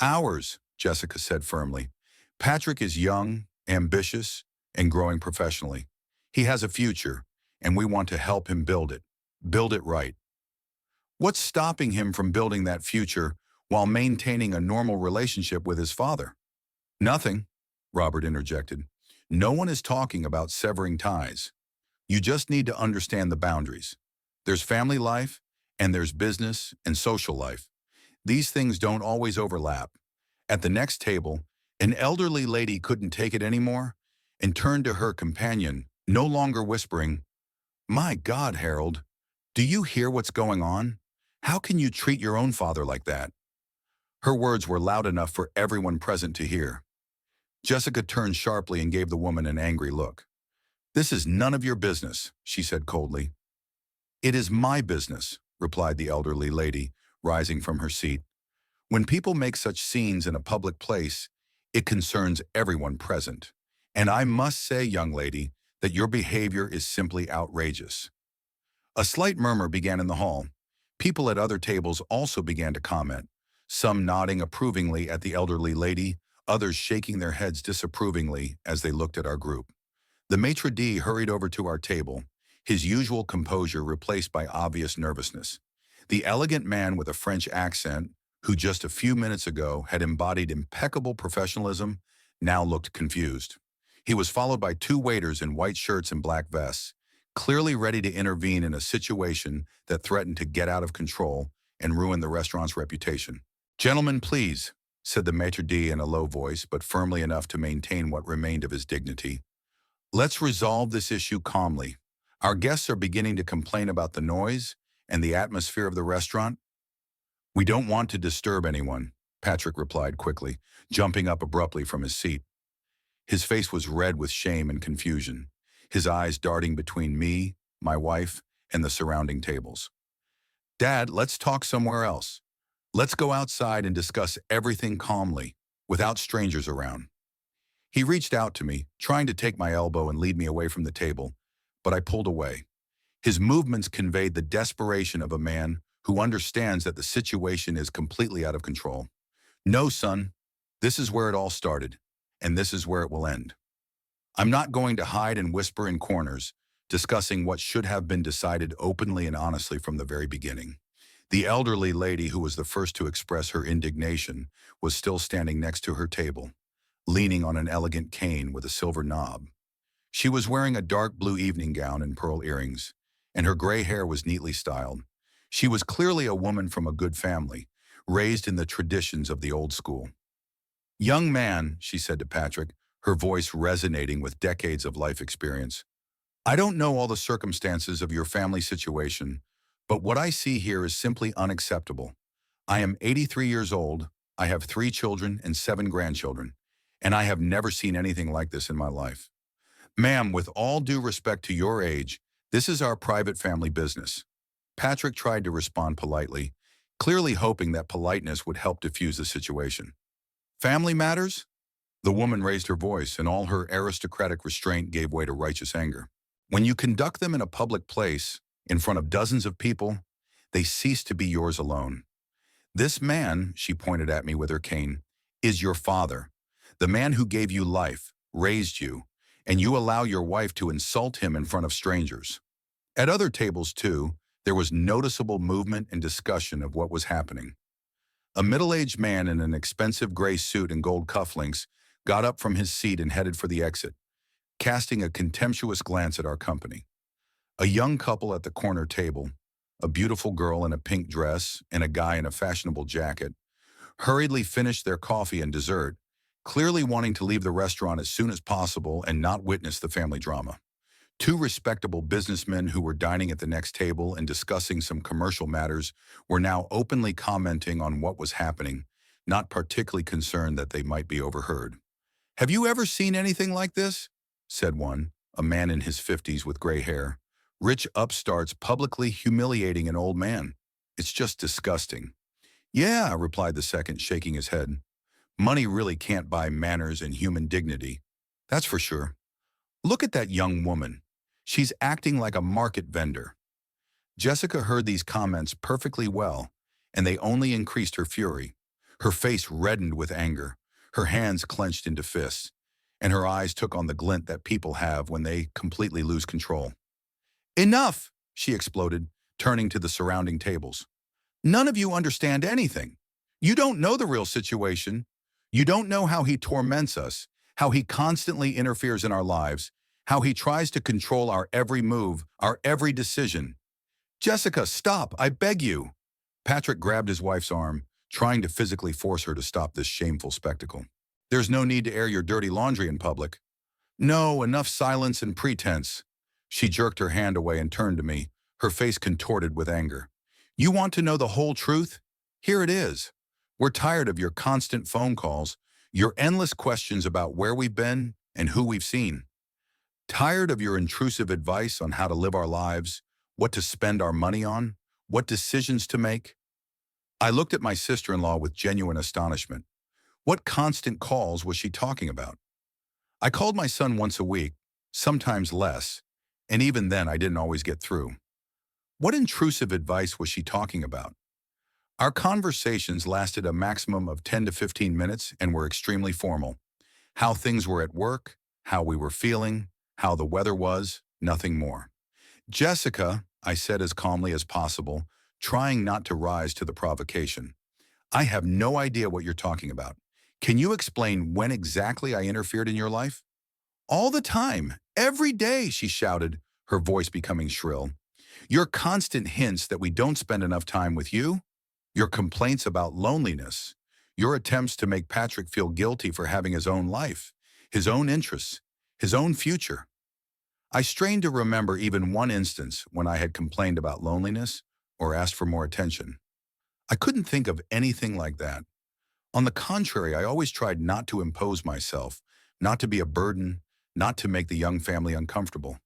[SPEAKER 1] "Ours," Jessica said firmly. "Patrick is young, ambitious, and growing professionally. He has a future, and we want to help him build it. Build it right." "What's stopping him from building that future while maintaining a normal relationship with his father?" "Nothing," Robert interjected. "No one is talking about severing ties. You just need to understand the boundaries. There's family life, and there's business and social life. These things don't always overlap. At the next table, an elderly lady couldn't take it anymore and turned to her companion, no longer whispering, "My God, Harold, do you hear what's going on? How can you treat your own father like that?" Her words were loud enough for everyone present to hear. Jessica turned sharply and gave the woman an angry look. "This is none of your business," she said coldly. "It is my business," replied the elderly lady, rising from her seat. "When people make such scenes in a public place, it concerns everyone present. And I must say, young lady, that your behavior is simply outrageous." A slight murmur began in the hall. People at other tables also began to comment, some nodding approvingly at the elderly lady, others shaking their heads disapprovingly as they looked at our group. The maitre d' hurried over to our table, his usual composure replaced by obvious nervousness. The elegant man with a French accent, who just a few minutes ago had embodied impeccable professionalism, now looked confused. He was followed by two waiters in white shirts and black vests, clearly ready to intervene in a situation that threatened to get out of control and ruin the restaurant's reputation. "Gentlemen, please," said the maitre d' in a low voice, but firmly enough to maintain what remained of his dignity. "Let's resolve this issue calmly. Our guests are beginning to complain about the noise and the atmosphere of the restaurant." "We don't want to disturb anyone," Patrick replied quickly, jumping up abruptly from his seat. His face was red with shame and confusion, his eyes darting between me, my wife, and the surrounding tables. "Dad, let's talk somewhere else. Let's go outside and discuss everything calmly, without strangers around." He reached out to me, trying to take my elbow and lead me away from the table, but I pulled away. His movements conveyed the desperation of a man who understands that the situation is completely out of control. "No, son, this is where it all started, and this is where it will end. I'm not going to hide and whisper in corners, discussing what should have been decided openly and honestly from the very beginning." The elderly lady who was the first to express her indignation was still standing next to her table, leaning on an elegant cane with a silver knob. She was wearing a dark blue evening gown and pearl earrings, and her gray hair was neatly styled. She was clearly a woman from a good family, raised in the traditions of the old school. "Young man," she said to Patrick, her voice resonating with decades of life experience, "I don't know all the circumstances of your family situation, but what I see here is simply unacceptable. I am 83 years old, I have 3 children and 7 grandchildren, and I have never seen anything like this in my life. Ma'am, with all due respect to your age, this is our private family business." Patrick tried to respond politely, clearly hoping that politeness would help diffuse the situation. "Family matters?" The woman raised her voice, and all her aristocratic restraint gave way to righteous anger. "When you conduct them in a public place, in front of dozens of people, they cease to be yours alone. This man," she pointed at me with her cane, "is your father, the man who gave you life, raised you, and you allow your wife to insult him in front of strangers." At other tables, too, there was noticeable movement and discussion of what was happening. A middle-aged man in an expensive gray suit and gold cufflinks got up from his seat and headed for the exit, casting a contemptuous glance at our company. A young couple at the corner table, a beautiful girl in a pink dress and a guy in a fashionable jacket, hurriedly finished their coffee and dessert, clearly wanting to leave the restaurant as soon as possible and not witness the family drama. Two respectable businessmen who were dining at the next table and discussing some commercial matters were now openly commenting on what was happening, not particularly concerned that they might be overheard. "Have you ever seen anything like this?" said one, a man in his 50s with gray hair. "Rich upstarts publicly humiliating an old man. It's just disgusting." "Yeah," replied the second, shaking his head. "Money really can't buy manners and human dignity. That's for sure. Look at that young woman. She's acting like a market vendor." Jessica heard these comments perfectly well, and they only increased her fury. Her face reddened with anger, her hands clenched into fists, and her eyes took on the glint that people have when they completely lose control. "Enough!" she exploded, turning to the surrounding tables. "None of you understand anything. You don't know the real situation. You don't know how he torments us, how he constantly interferes in our lives, how he tries to control our every move, our every decision. Jessica, stop, I beg you. Patrick grabbed his wife's arm, trying to physically force her to stop this shameful spectacle. There's no need to air your dirty laundry in public. No, enough silence and pretense. She jerked her hand away and turned to me, her face contorted with anger. You want to know the whole truth? Here it is. We're tired of your constant phone calls, your endless questions about where we've been and who we've seen. Tired of your intrusive advice on how to live our lives, what to spend our money on, what decisions to make. I looked at my sister-in-law with genuine astonishment. What constant calls was she talking about? I called my son once a week, sometimes less, and even then I didn't always get through. What intrusive advice was she talking about? Our conversations lasted a maximum of 10 to 15 minutes and were extremely formal. How things were at work, how we were feeling, how the weather was, nothing more. Jessica, I said as calmly as possible, trying not to rise to the provocation. I have no idea what you're talking about. Can you explain when exactly I interfered in your life? All the time, every day, she shouted, her voice becoming shrill. Your constant hints that we don't spend enough time with you, your complaints about loneliness, your attempts to make Patrick feel guilty for having his own life, his own interests, his own future. I strained to remember even one instance when I had complained about loneliness or asked for more attention. I couldn't think of anything like that. On the contrary, I always tried not to impose myself, not to be a burden, not to make the young family uncomfortable.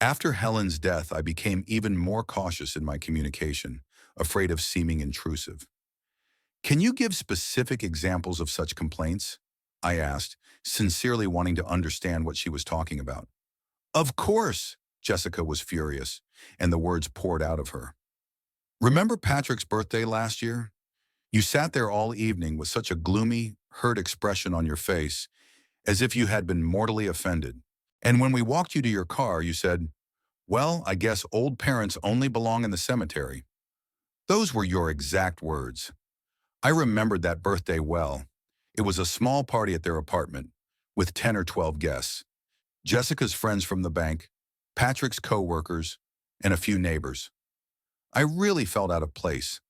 [SPEAKER 1] After Helen's death, I became even more cautious in my communication, afraid of seeming intrusive. Can you give specific examples of such complaints? I asked, sincerely wanting to understand what she was talking about. Of course, Jessica was furious, and the words poured out of her. Remember Patrick's birthday last year? You sat there all evening with such a gloomy, hurt expression on your face, as if you had been mortally offended. And when we walked you to your car, you said, "Well, I guess old parents only belong in the cemetery." Those were your exact words. I remembered that birthday well. It was a small party at their apartment, with 10 or 12 guests. Jessica's friends from the bank, Patrick's co-workers, and a few neighbors. I really felt out of place.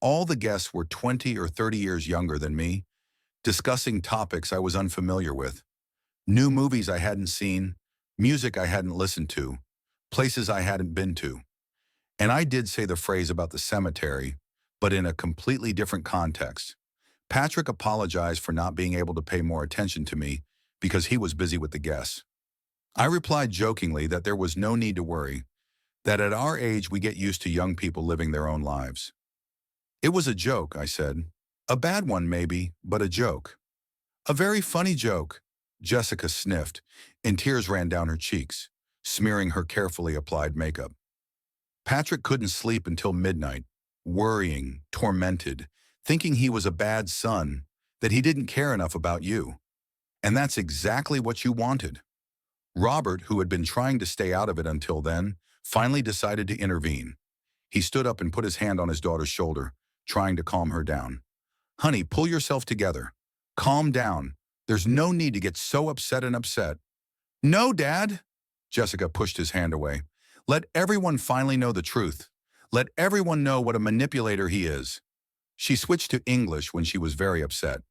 [SPEAKER 1] All the guests were 20 or 30 years younger than me, discussing topics I was unfamiliar with. New movies I hadn't seen, music I hadn't listened to, places I hadn't been to. And I did say the phrase about the cemetery, but in a completely different context. Patrick apologized for not being able to pay more attention to me because he was busy with the guests. I replied jokingly that there was no need to worry, that at our age we get used to young people living their own lives. It was a joke, I said. A bad one maybe, but a joke. A very funny joke, Jessica sniffed, and tears ran down her cheeks, smearing her carefully applied makeup. Patrick couldn't sleep until midnight, worrying, tormented, thinking he was a bad son, that he didn't care enough about you. And that's exactly what you wanted. Robert, who had been trying to stay out of it until then, finally decided to intervene. He stood up and put his hand on his daughter's shoulder, trying to calm her down. Honey, pull yourself together. Calm down. There's no need to get so upset and upset. No, Dad. Jessica pushed his hand away. Let everyone finally know the truth. Let everyone know what a manipulator he is. She switched to English when she was very upset.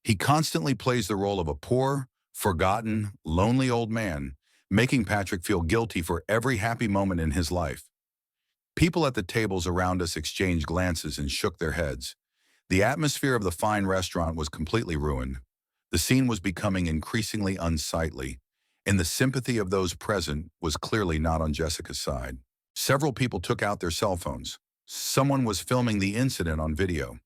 [SPEAKER 1] He constantly plays the role of a poor, forgotten, lonely old man, making Patrick feel guilty for every happy moment in his life. People at the tables around us exchanged glances and shook their heads. The atmosphere of the fine restaurant was completely ruined. The scene was becoming increasingly unsightly, and the sympathy of those present was clearly not on Jessica's side. Several people took out their cell phones. Someone was filming the incident on video.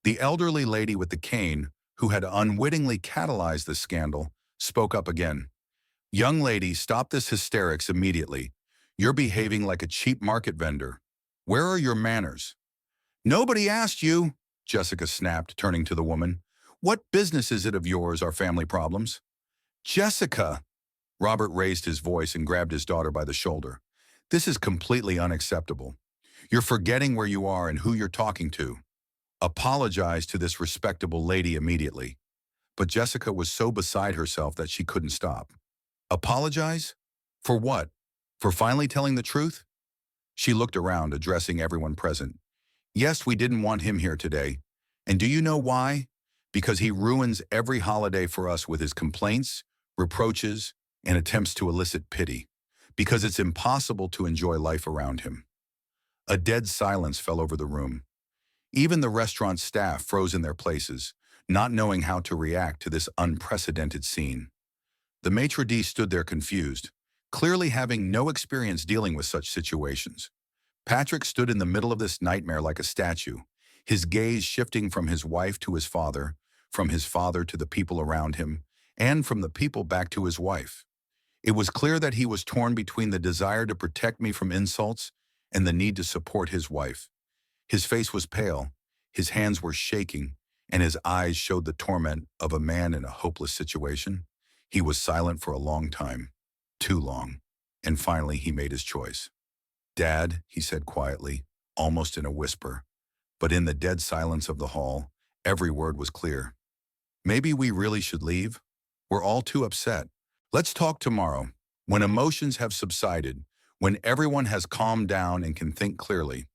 [SPEAKER 1] The elderly lady with the cane, who had unwittingly catalyzed the scandal, spoke up again. Young lady, stop this hysterics immediately. You're behaving like a cheap market vendor. Where are your manners? Nobody asked you, Jessica snapped, turning to the woman. What business is it of yours, our family problems? Jessica! Robert raised his voice and grabbed his daughter by the shoulder. This is completely unacceptable. You're forgetting where you are and who you're talking to. Apologize to this respectable lady immediately. But Jessica was so beside herself that she couldn't stop. Apologize? For what? For finally telling the truth? She looked around, addressing everyone present. Yes, we didn't want him here today. And do you know why? Because he ruins every holiday for us with his complaints, reproaches, and attempts to elicit pity. Because it's impossible to enjoy life around him. A dead silence fell over the room. Even the restaurant staff froze in their places, not knowing how to react to this unprecedented scene. The maitre d' stood there confused, clearly having no experience dealing with such situations. Patrick stood in the middle of this nightmare like a statue, his gaze shifting from his wife to his father, from his father to the people around him, and from the people back to his wife. It was clear that he was torn between the desire to protect me from insults and the need to support his wife. His face was pale, his hands were shaking, and his eyes showed the torment of a man in a hopeless situation. He was silent for a long time, too long, and finally he made his choice. "Dad," he said quietly, almost in a whisper, but in the dead silence of the hall, every word was clear. "Maybe we really should leave? We're all too upset. Let's talk tomorrow, when emotions have subsided, when everyone has calmed down and can think clearly."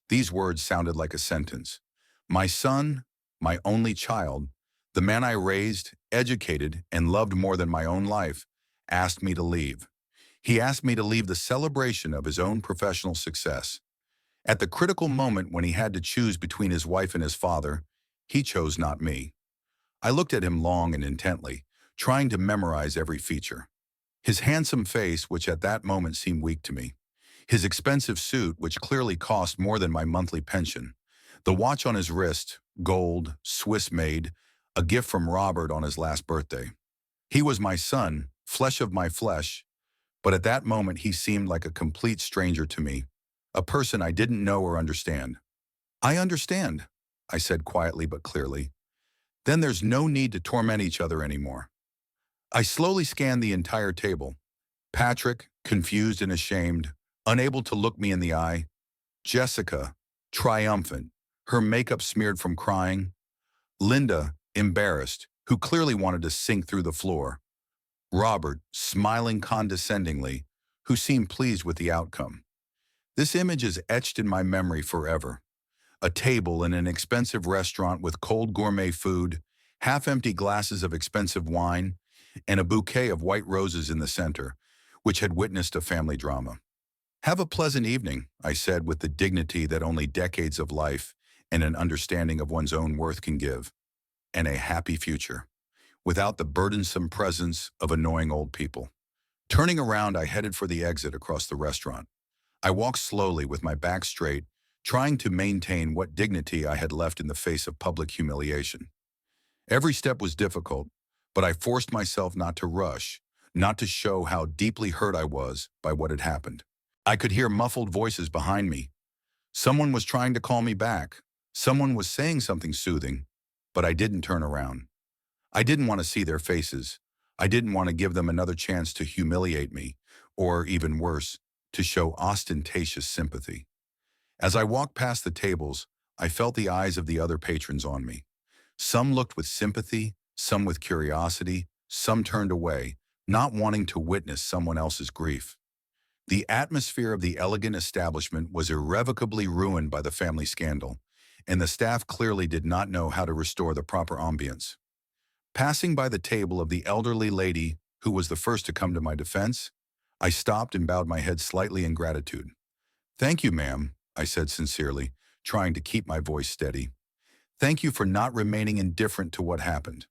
[SPEAKER 1] These words sounded like a sentence. My son, my only child, the man I raised, educated, and loved more than my own life, asked me to leave. He asked me to leave the celebration of his own professional success. At the critical moment when he had to choose between his wife and his father, he chose not me. I looked at him long and intently, trying to memorize every feature. His handsome face, which at that moment seemed weak to me. His expensive suit, which clearly cost more than my monthly pension. The watch on his wrist, gold, Swiss-made, a gift from Robert on his last birthday. He was my son, flesh of my flesh, but at that moment he seemed like a complete stranger to me, a person I didn't know or understand. "I understand," I said quietly but clearly. "Then there's no need to torment each other anymore." I slowly scanned the entire table. Patrick, confused and ashamed, unable to look me in the eye. Jessica, triumphant, her makeup smeared from crying. Linda, embarrassed, who clearly wanted to sink through the floor. Robert, smiling condescendingly, who seemed pleased with the outcome. This image is etched in my memory forever. A table in an expensive restaurant with cold gourmet food, half-empty glasses of expensive wine, and a bouquet of white roses in the center, which had witnessed a family drama. "Have a pleasant evening," I said with the dignity that only decades of life and an understanding of one's own worth can give, "and a happy future," without the burdensome presence of annoying old people. Turning around, I headed for the exit across the restaurant. I walked slowly with my back straight, trying to maintain what dignity I had left in the face of public humiliation. Every step was difficult, but I forced myself not to rush, not to show how deeply hurt I was by what had happened. I could hear muffled voices behind me. Someone was trying to call me back. Someone was saying something soothing, but I didn't turn around. I didn't want to see their faces. I didn't want to give them another chance to humiliate me, or even worse, to show ostentatious sympathy. As I walked past the tables, I felt the eyes of the other patrons on me. Some looked with sympathy, some with curiosity, some turned away, not wanting to witness someone else's grief. The atmosphere of the elegant establishment was irrevocably ruined by the family scandal, and the staff clearly did not know how to restore the proper ambience. Passing by the table of the elderly lady who was the first to come to my defense, I stopped and bowed my head slightly in gratitude. "Thank you, ma'am," I said sincerely, trying to keep my voice steady. "Thank you for not remaining indifferent to what happened.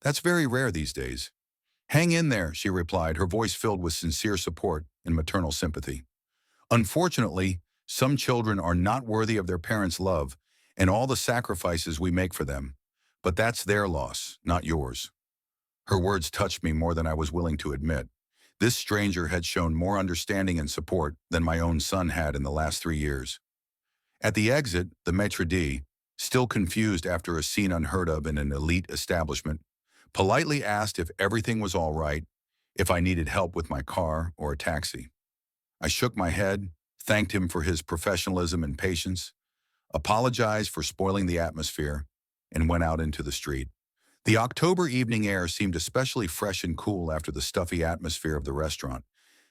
[SPEAKER 1] That's very rare these days." "Hang in there," she replied, her voice filled with sincere support and maternal sympathy. "Unfortunately, some children are not worthy of their parents' love and all the sacrifices we make for them. But that's their loss, not yours." Her words touched me more than I was willing to admit. This stranger had shown more understanding and support than my own son had in the last 3 years. At the exit, the maitre d', still confused after a scene unheard of in an elite establishment, politely asked if everything was all right, if I needed help with my car or a taxi. I shook my head, thanked him for his professionalism and patience, apologized for spoiling the atmosphere, and went out into the street. The October evening air seemed especially fresh and cool after the stuffy atmosphere of the restaurant.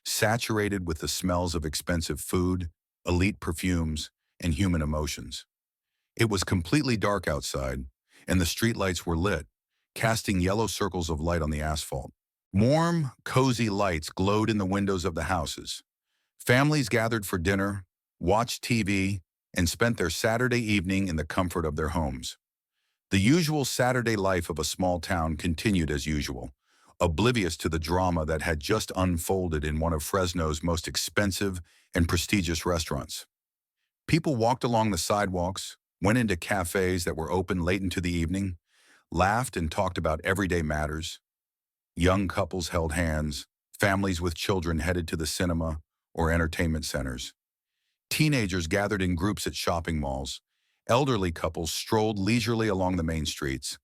[SPEAKER 1] saturated with the smells of expensive food, elite perfumes, and human emotions. It was completely dark outside, and the streetlights were lit, casting yellow circles of light on the asphalt. Warm, cozy lights glowed in the windows of the houses. Families gathered for dinner, watched TV, and spent their Saturday evening in the comfort of their homes. The usual Saturday life of a small town continued as usual, oblivious to the drama that had just unfolded in one of Fresno's most expensive and prestigious restaurants. People walked along the sidewalks, went into cafes that were open late into the evening, laughed and talked about everyday matters. Young couples held hands, families with children headed to the cinema or entertainment centers. Teenagers gathered in groups at shopping malls. Elderly couples strolled leisurely along the main streets.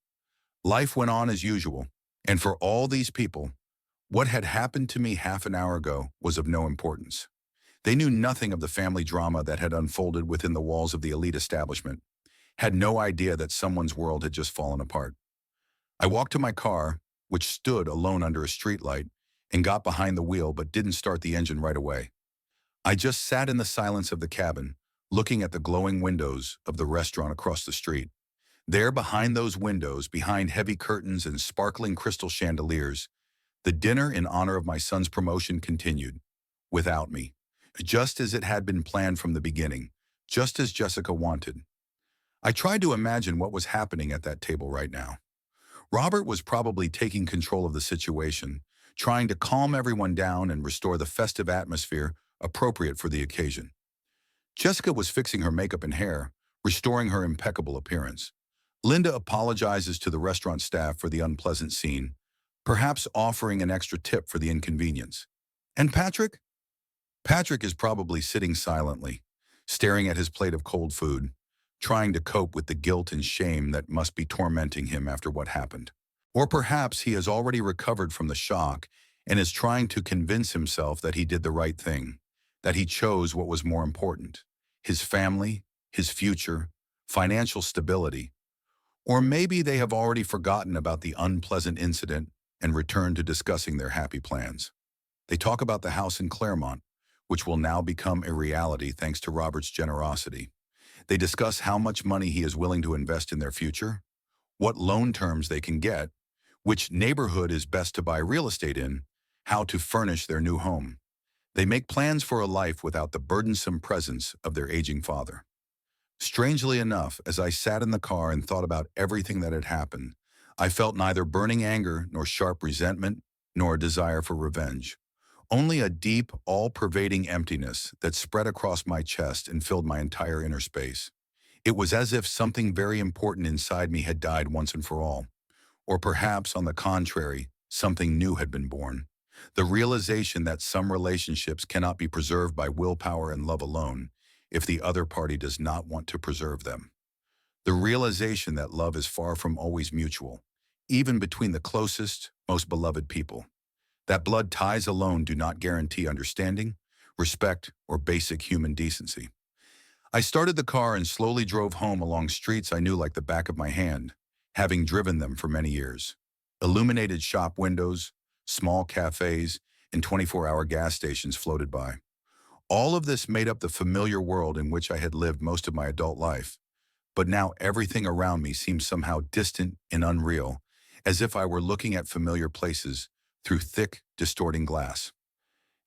[SPEAKER 1] Life went on as usual, and for all these people, what had happened to me half an hour ago was of no importance. They knew nothing of the family drama that had unfolded within the walls of the elite establishment, had no idea that someone's world had just fallen apart. I walked to my car, which stood alone under a streetlight, and got behind the wheel but didn't start the engine right away. I just sat in the silence of the cabin, looking at the glowing windows of the restaurant across the street. There, behind those windows, behind heavy curtains and sparkling crystal chandeliers, the dinner in honor of my son's promotion continued, without me, just as it had been planned from the beginning, just as Jessica wanted. I tried to imagine what was happening at that table right now. Robert was probably taking control of the situation, trying to calm everyone down and restore the festive atmosphere appropriate for the occasion. Jessica was fixing her makeup and hair, restoring her impeccable appearance. Linda apologizes to the restaurant staff for the unpleasant scene, perhaps offering an extra tip for the inconvenience. And Patrick? Patrick is probably sitting silently, staring at his plate of cold food, trying to cope with the guilt and shame that must be tormenting him after what happened. Or perhaps he has already recovered from the shock and is trying to convince himself that he did the right thing, that he chose what was more important, his family, his future, financial stability. Or maybe they have already forgotten about the unpleasant incident and returned to discussing their happy plans. They talk about the house in Claremont, which will now become a reality thanks to Robert's generosity. They discuss how much money he is willing to invest in their future, what loan terms they can get, which neighborhood is best to buy real estate in, how to furnish their new home. They make plans for a life without the burdensome presence of their aging father. Strangely enough, as I sat in the car and thought about everything that had happened, I felt neither burning anger nor sharp resentment nor a desire for revenge. Only a deep, all-pervading emptiness that spread across my chest and filled my entire inner space. It was as if something very important inside me had died once and for all. Or perhaps, on the contrary, something new had been born. The realization that some relationships cannot be preserved by willpower and love alone if the other party does not want to preserve them. The realization that love is far from always mutual, even between the closest, most beloved people. That blood ties alone do not guarantee understanding, respect, or basic human decency. I started the car and slowly drove home along streets I knew like the back of my hand, having driven them for many years. Illuminated shop windows, small cafes, and 24-hour gas stations floated by. All of this made up the familiar world in which I had lived most of my adult life. But now everything around me seemed somehow distant and unreal, as if I were looking at familiar places through thick, distorting glass.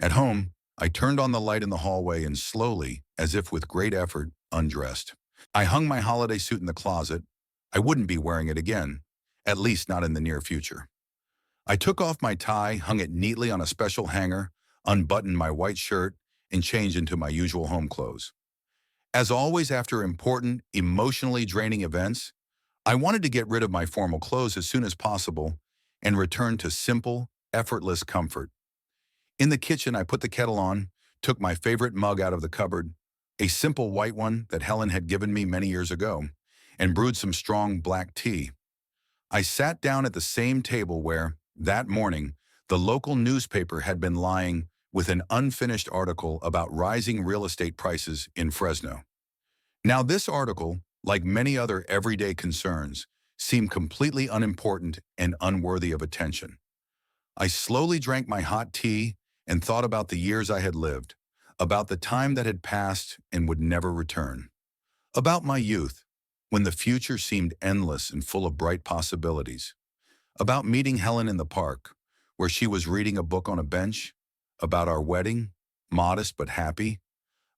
[SPEAKER 1] At home, I turned on the light in the hallway and slowly, as if with great effort, undressed. I hung my holiday suit in the closet. I wouldn't be wearing it again, at least not in the near future. I took off my tie, hung it neatly on a special hanger, unbuttoned my white shirt, and changed into my usual home clothes. As always after important, emotionally draining events, I wanted to get rid of my formal clothes as soon as possible and return to simple, effortless comfort. In the kitchen, I put the kettle on, took my favorite mug out of the cupboard, a simple white one that Helen had given me many years ago, and brewed some strong black tea. I sat down at the same table where, that morning, the local newspaper had been lying with an unfinished article about rising real estate prices in Fresno. Now, this article, like many other everyday concerns, seemed completely unimportant and unworthy of attention. I slowly drank my hot tea and thought about the years I had lived, about the time that had passed and would never return, about my youth, when the future seemed endless and full of bright possibilities, about meeting Helen in the park, where she was reading a book on a bench, about our wedding, modest but happy,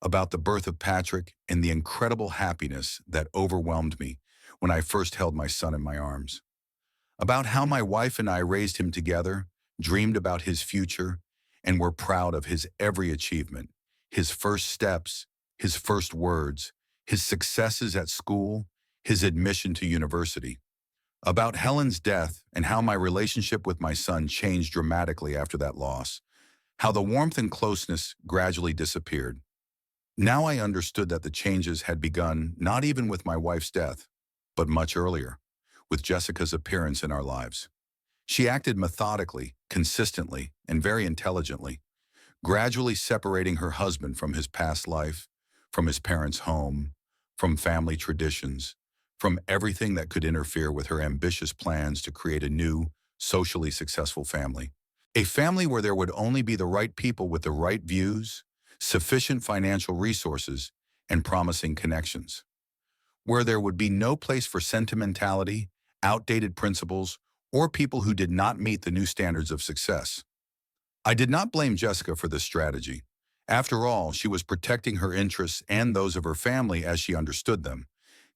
[SPEAKER 1] about the birth of Patrick and the incredible happiness that overwhelmed me when I first held my son in my arms, about how my wife and I raised him together, dreamed about his future, and were proud of his every achievement, his first steps, his first words, his successes at school, his admission to university, about Helen's death and how my relationship with my son changed dramatically after that loss, how the warmth and closeness gradually disappeared. Now I understood that the changes had begun not even with my wife's death, but much earlier, with Jessica's appearance in our lives. She acted methodically, consistently, and very intelligently, gradually separating her husband from his past life, from his parents' home, from family traditions, from everything that could interfere with her ambitious plans to create a new, socially successful family. A family where there would only be the right people with the right views, sufficient financial resources, and promising connections. Where there would be no place for sentimentality, outdated principles, or people who did not meet the new standards of success. I did not blame Jessica for this strategy. After all, she was protecting her interests and those of her family as she understood them,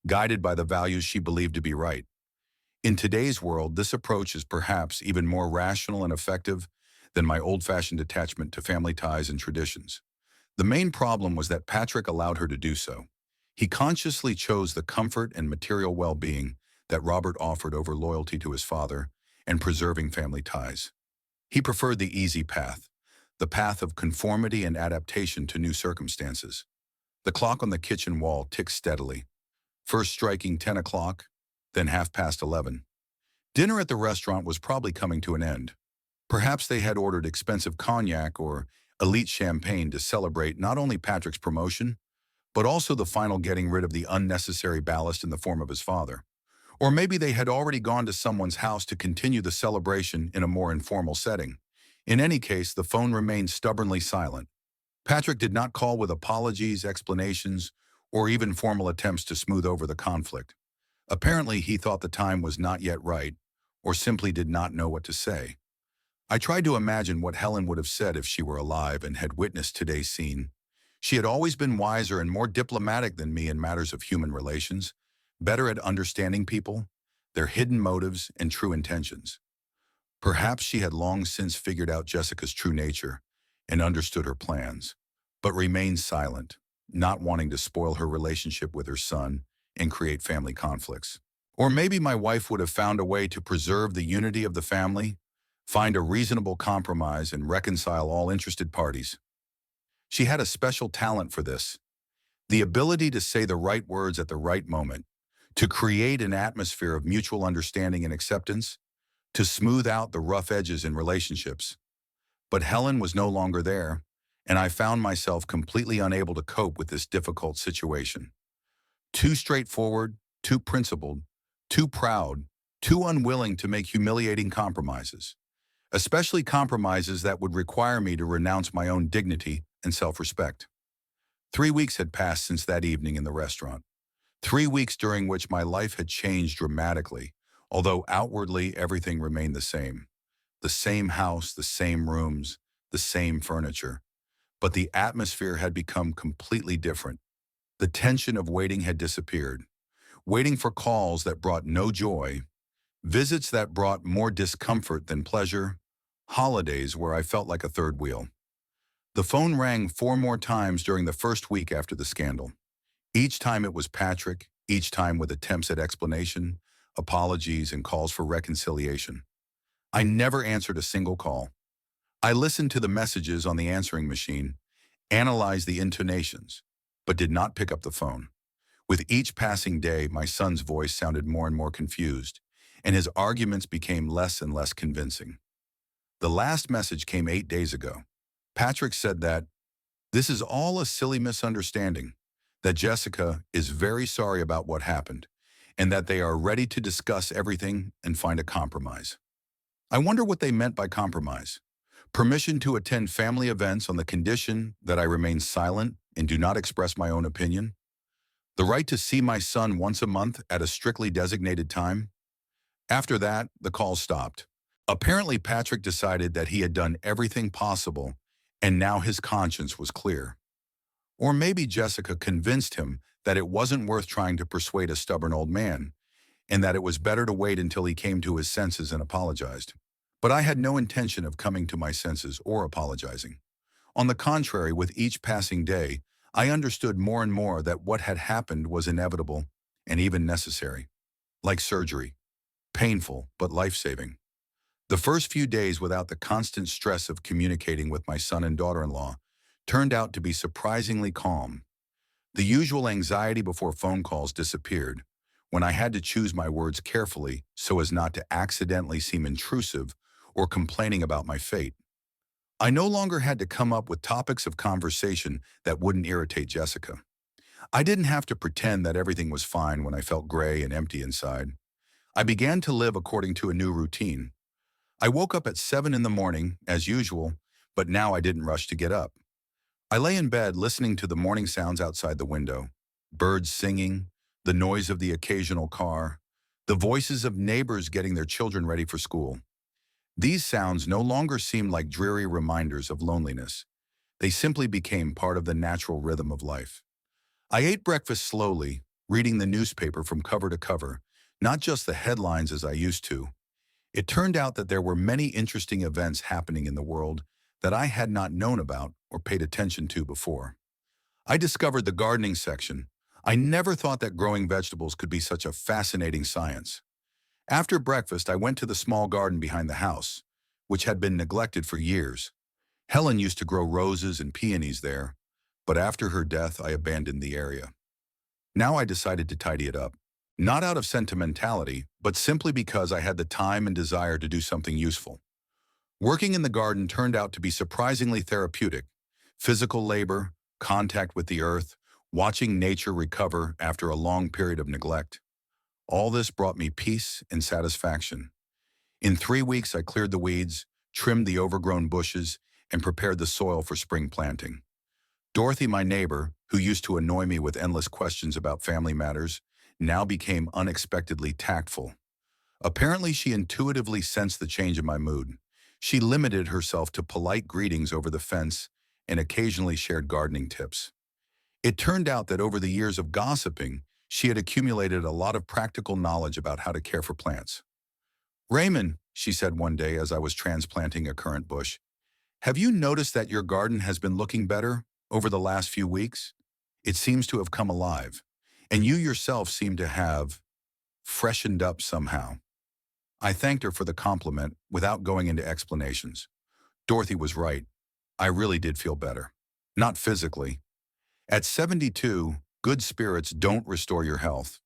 [SPEAKER 1] guided by the values she believed to be right. In today's world, this approach is perhaps even more rational and effective than my old-fashioned attachment to family ties and traditions. The main problem was that Patrick allowed her to do so. He consciously chose the comfort and material well-being that Robert offered over loyalty to his father and preserving family ties. He preferred the easy path, the path of conformity and adaptation to new circumstances. The clock on the kitchen wall ticked steadily, first striking 10 o'clock, then 11:30. Dinner at the restaurant was probably coming to an end. Perhaps they had ordered expensive cognac or elite champagne to celebrate not only Patrick's promotion, but also the final getting rid of the unnecessary ballast in the form of his father. Or maybe they had already gone to someone's house to continue the celebration in a more informal setting. In any case, the phone remained stubbornly silent. Patrick did not call with apologies, explanations, or even formal attempts to smooth over the conflict. Apparently, he thought the time was not yet right, or simply did not know what to say. I tried to imagine what Helen would have said if she were alive and had witnessed today's scene. She had always been wiser and more diplomatic than me in matters of human relations, better at understanding people, their hidden motives, and true intentions. Perhaps she had long since figured out Jessica's true nature and understood her plans, but remained silent, not wanting to spoil her relationship with her son and create family conflicts. Or maybe my wife would have found a way to preserve the unity of the family, find a reasonable compromise, and reconcile all interested parties. She had a special talent for this, the ability to say the right words at the right moment, to create an atmosphere of mutual understanding and acceptance, to smooth out the rough edges in relationships. But Helen was no longer there, and I found myself completely unable to cope with this difficult situation. Too straightforward, too principled, too proud, too unwilling to make humiliating compromises, especially compromises that would require me to renounce my own dignity and self-respect. 3 weeks had passed since that evening in the restaurant. 3 weeks during which my life had changed dramatically, although outwardly everything remained the same. The same house, the same rooms, the same furniture. But the atmosphere had become completely different. The tension of waiting had disappeared. Waiting for calls that brought no joy, visits that brought more discomfort than pleasure, holidays where I felt like a third wheel. The phone rang 4 more times during the first week after the scandal. Each time it was Patrick, each time with attempts at explanation, apologies, and calls for reconciliation. I never answered a single call. I listened to the messages on the answering machine, analyzed the intonations, but did not pick up the phone. With each passing day, my son's voice sounded more and more confused, and his arguments became less and less convincing. The last message came 8 days ago. Patrick said that, "This is all a silly misunderstanding, that Jessica is very sorry about what happened, and that they are ready to discuss everything and find a compromise." I wonder what they meant by compromise. permission to attend family events on the condition that I remain silent and do not express my own opinion, the right to see my son once a month at a strictly designated time. After that, the calls stopped. Apparently, Patrick decided that he had done everything possible, and now his conscience was clear. Or maybe Jessica convinced him that it wasn't worth trying to persuade a stubborn old man, and that it was better to wait until he came to his senses and apologized. But I had no intention of coming to my senses or apologizing. On the contrary, with each passing day, I understood more and more that what had happened was inevitable and even necessary. Like surgery, painful but life-saving. The first few days without the constant stress of communicating with my son and daughter-in-law turned out to be surprisingly calm. The usual anxiety before phone calls disappeared when I had to choose my words carefully so as not to accidentally seem intrusive or complaining about my fate. I no longer had to come up with topics of conversation that wouldn't irritate Jessica. I didn't have to pretend that everything was fine when I felt gray and empty inside. I began to live according to a new routine. I woke up at 7 in the morning, as usual, but now I didn't rush to get up. I lay in bed listening to the morning sounds outside the window. Birds singing, the noise of the occasional car, the voices of neighbors getting their children ready for school. These sounds no longer seemed like dreary reminders of loneliness. They simply became part of the natural rhythm of life. I ate breakfast slowly, reading the newspaper from cover to cover, not just the headlines as I used to. It turned out that there were many interesting events happening in the world that I had not known about or paid attention to before. I discovered the gardening section. I never thought that growing vegetables could be such a fascinating science. After breakfast, I went to the small garden behind the house, which had been neglected for years. Helen used to grow roses and peonies there, but after her death, I abandoned the area. Now I decided to tidy it up, not out of sentimentality, but simply because I had the time and desire to do something useful. Working in the garden turned out to be surprisingly therapeutic. Physical labor, contact with the earth, watching nature recover after a long period of neglect. All this brought me peace and satisfaction. In 3 weeks, I cleared the weeds, trimmed the overgrown bushes, and prepared the soil for spring planting. Dorothy, my neighbor, who used to annoy me with endless questions about family matters, now became unexpectedly tactful. Apparently, she intuitively sensed the change in my mood. She limited herself to polite greetings over the fence and occasionally shared gardening tips. It turned out that over the years of gossiping, she had accumulated a lot of practical knowledge about how to care for plants. "Raymond," she said one day as I was transplanting a currant bush, "have you noticed that your garden has been looking better over the last few weeks? It seems to have come alive, and you yourself seem to have freshened up somehow." I thanked her for the compliment without going into explanations. Dorothy was right. I really did feel better. Not physically. At 72, good spirits don't restore your health.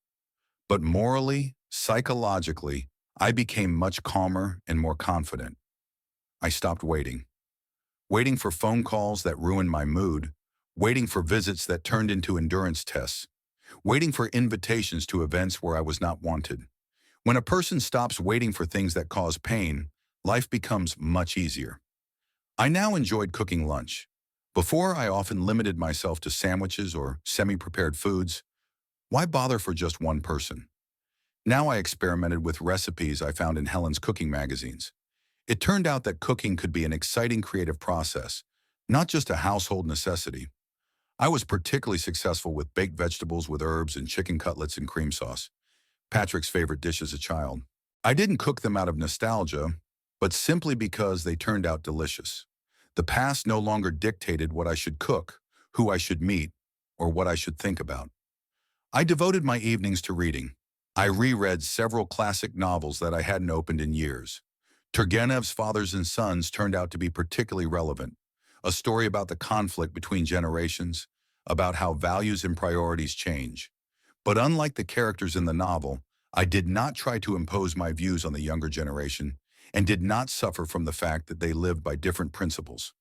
[SPEAKER 1] But morally, psychologically, I became much calmer and more confident. I stopped waiting. Waiting for phone calls that ruined my mood, waiting for visits that turned into endurance tests, waiting for invitations to events where I was not wanted. When a person stops waiting for things that cause pain, life becomes much easier. I now enjoyed cooking lunch. Before, I often limited myself to sandwiches or semi-prepared foods. Why bother for just one person? Now I experimented with recipes I found in Helen's cooking magazines. It turned out that cooking could be an exciting creative process, not just a household necessity. I was particularly successful with baked vegetables with herbs and chicken cutlets and cream sauce, Patrick's favorite dish as a child. I didn't cook them out of nostalgia, but simply because they turned out delicious. The past no longer dictated what I should cook, who I should meet, or what I should think about. I devoted my evenings to reading. I reread several classic novels that I hadn't opened in years. Turgenev's Fathers and Sons turned out to be particularly relevant, a story about the conflict between generations, about how values and priorities change. But unlike the characters in the novel, I did not try to impose my views on the younger generation and did not suffer from the fact that they lived by different principles.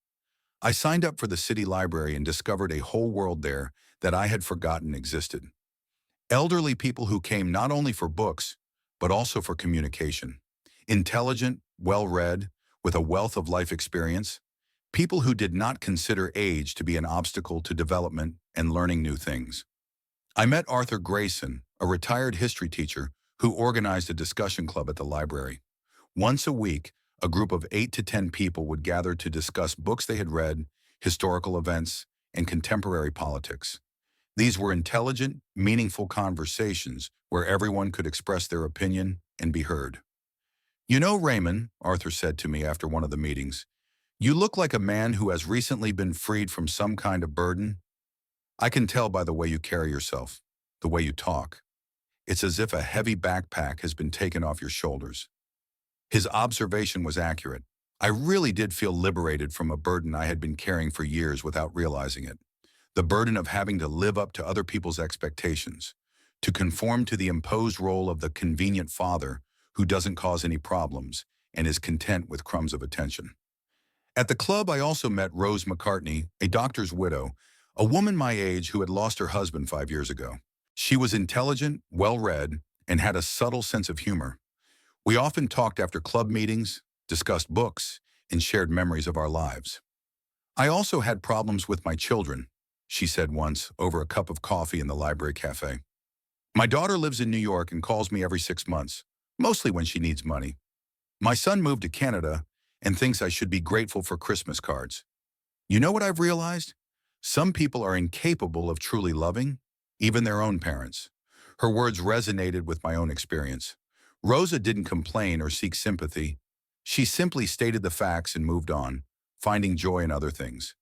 [SPEAKER 1] I signed up for the city library and discovered a whole world there that I had forgotten existed. Elderly people who came not only for books, but also for communication. Intelligent, well-read, with a wealth of life experience, people who did not consider age to be an obstacle to development and learning new things. I met Arthur Grayson, a retired history teacher who organized a discussion club at the library. Once a week, a group of 8 to 10 people would gather to discuss books they had read, historical events, and contemporary politics. These were intelligent, meaningful conversations where everyone could express their opinion and be heard. "You know, Raymond," Arthur said to me after one of the meetings, "you look like a man who has recently been freed from some kind of burden. I can tell by the way you carry yourself, the way you talk. It's as if a heavy backpack has been taken off your shoulders." His observation was accurate. I really did feel liberated from a burden I had been carrying for years without realizing it. The burden of having to live up to other people's expectations, to conform to the imposed role of the convenient father who doesn't cause any problems and is content with crumbs of attention. At the club, I also met Rose McCartney, a doctor's widow, a woman my age who had lost her husband 5 years ago. She was intelligent, well-read, and had a subtle sense of humor. We often talked after club meetings, discussed books, and shared memories of our lives. "I also had problems with my children," she said once over a cup of coffee in the library cafe. "My daughter lives in New York and calls me every 6 months, mostly when she needs money. My son moved to Canada and thinks I should be grateful for Christmas cards. You know what I've realized? Some people are incapable of truly loving, even their own parents." Her words resonated with my own experience. Rosa didn't complain or seek sympathy. She simply stated the facts and moved on, finding joy in other things.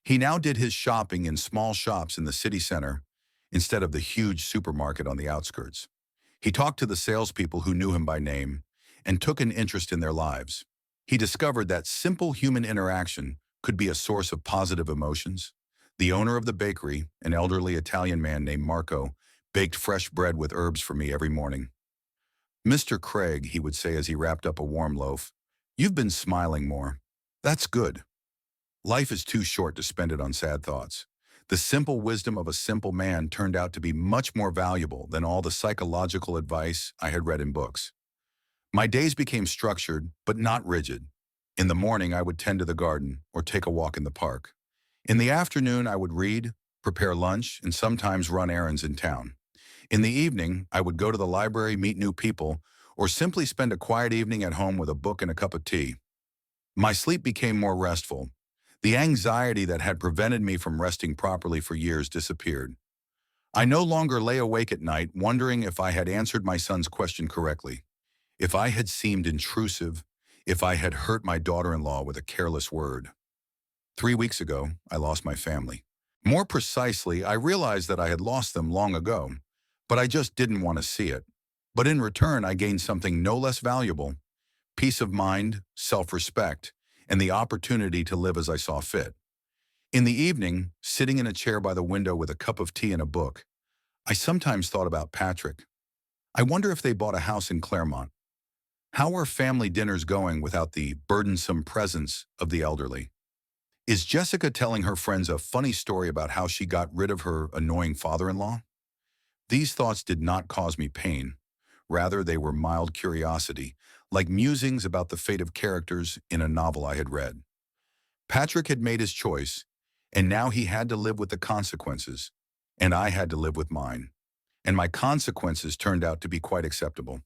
[SPEAKER 1] He now did his shopping in small shops in the city center instead of the huge supermarket on the outskirts. He talked to the salespeople who knew him by name and took an interest in their lives. He discovered that simple human interaction could be a source of positive emotions. The owner of the bakery, an elderly Italian man named Marco, baked fresh bread with herbs for me every morning. "Mr. Craig," he would say as he wrapped up a warm loaf, "you've been smiling more. That's good. Life is too short to spend it on sad thoughts." The simple wisdom of a simple man turned out to be much more valuable than all the psychological advice I had read in books. My days became structured, but not rigid. In the morning, I would tend to the garden or take a walk in the park. In the afternoon, I would read, prepare lunch, and sometimes run errands in town. In the evening, I would go to the library, meet new people, or simply spend a quiet evening at home with a book and a cup of tea. My sleep became more restful. The anxiety that had prevented me from resting properly for years disappeared. I no longer lay awake at night wondering if I had answered my son's question correctly, if I had seemed intrusive, if I had hurt my daughter-in-law with a careless word. 3 weeks ago, I lost my family. More precisely, I realized that I had lost them long ago, but I just didn't want to see it. But in return, I gained something no less valuable: peace of mind, self-respect, and the opportunity to live as I saw fit. In the evening, sitting in a chair by the window with a cup of tea and a book, I sometimes thought about Patrick. I wonder if they bought a house in Claremont. How are family dinners going without the burdensome presence of the elderly? Is Jessica telling her friends a funny story about how she got rid of her annoying father-in-law? These thoughts did not cause me pain. Rather, they were mild curiosity, like musings about the fate of characters in a novel I had read. Patrick had made his choice, and now he had to live with the consequences, and I had to live with mine. And my consequences turned out to be quite acceptable.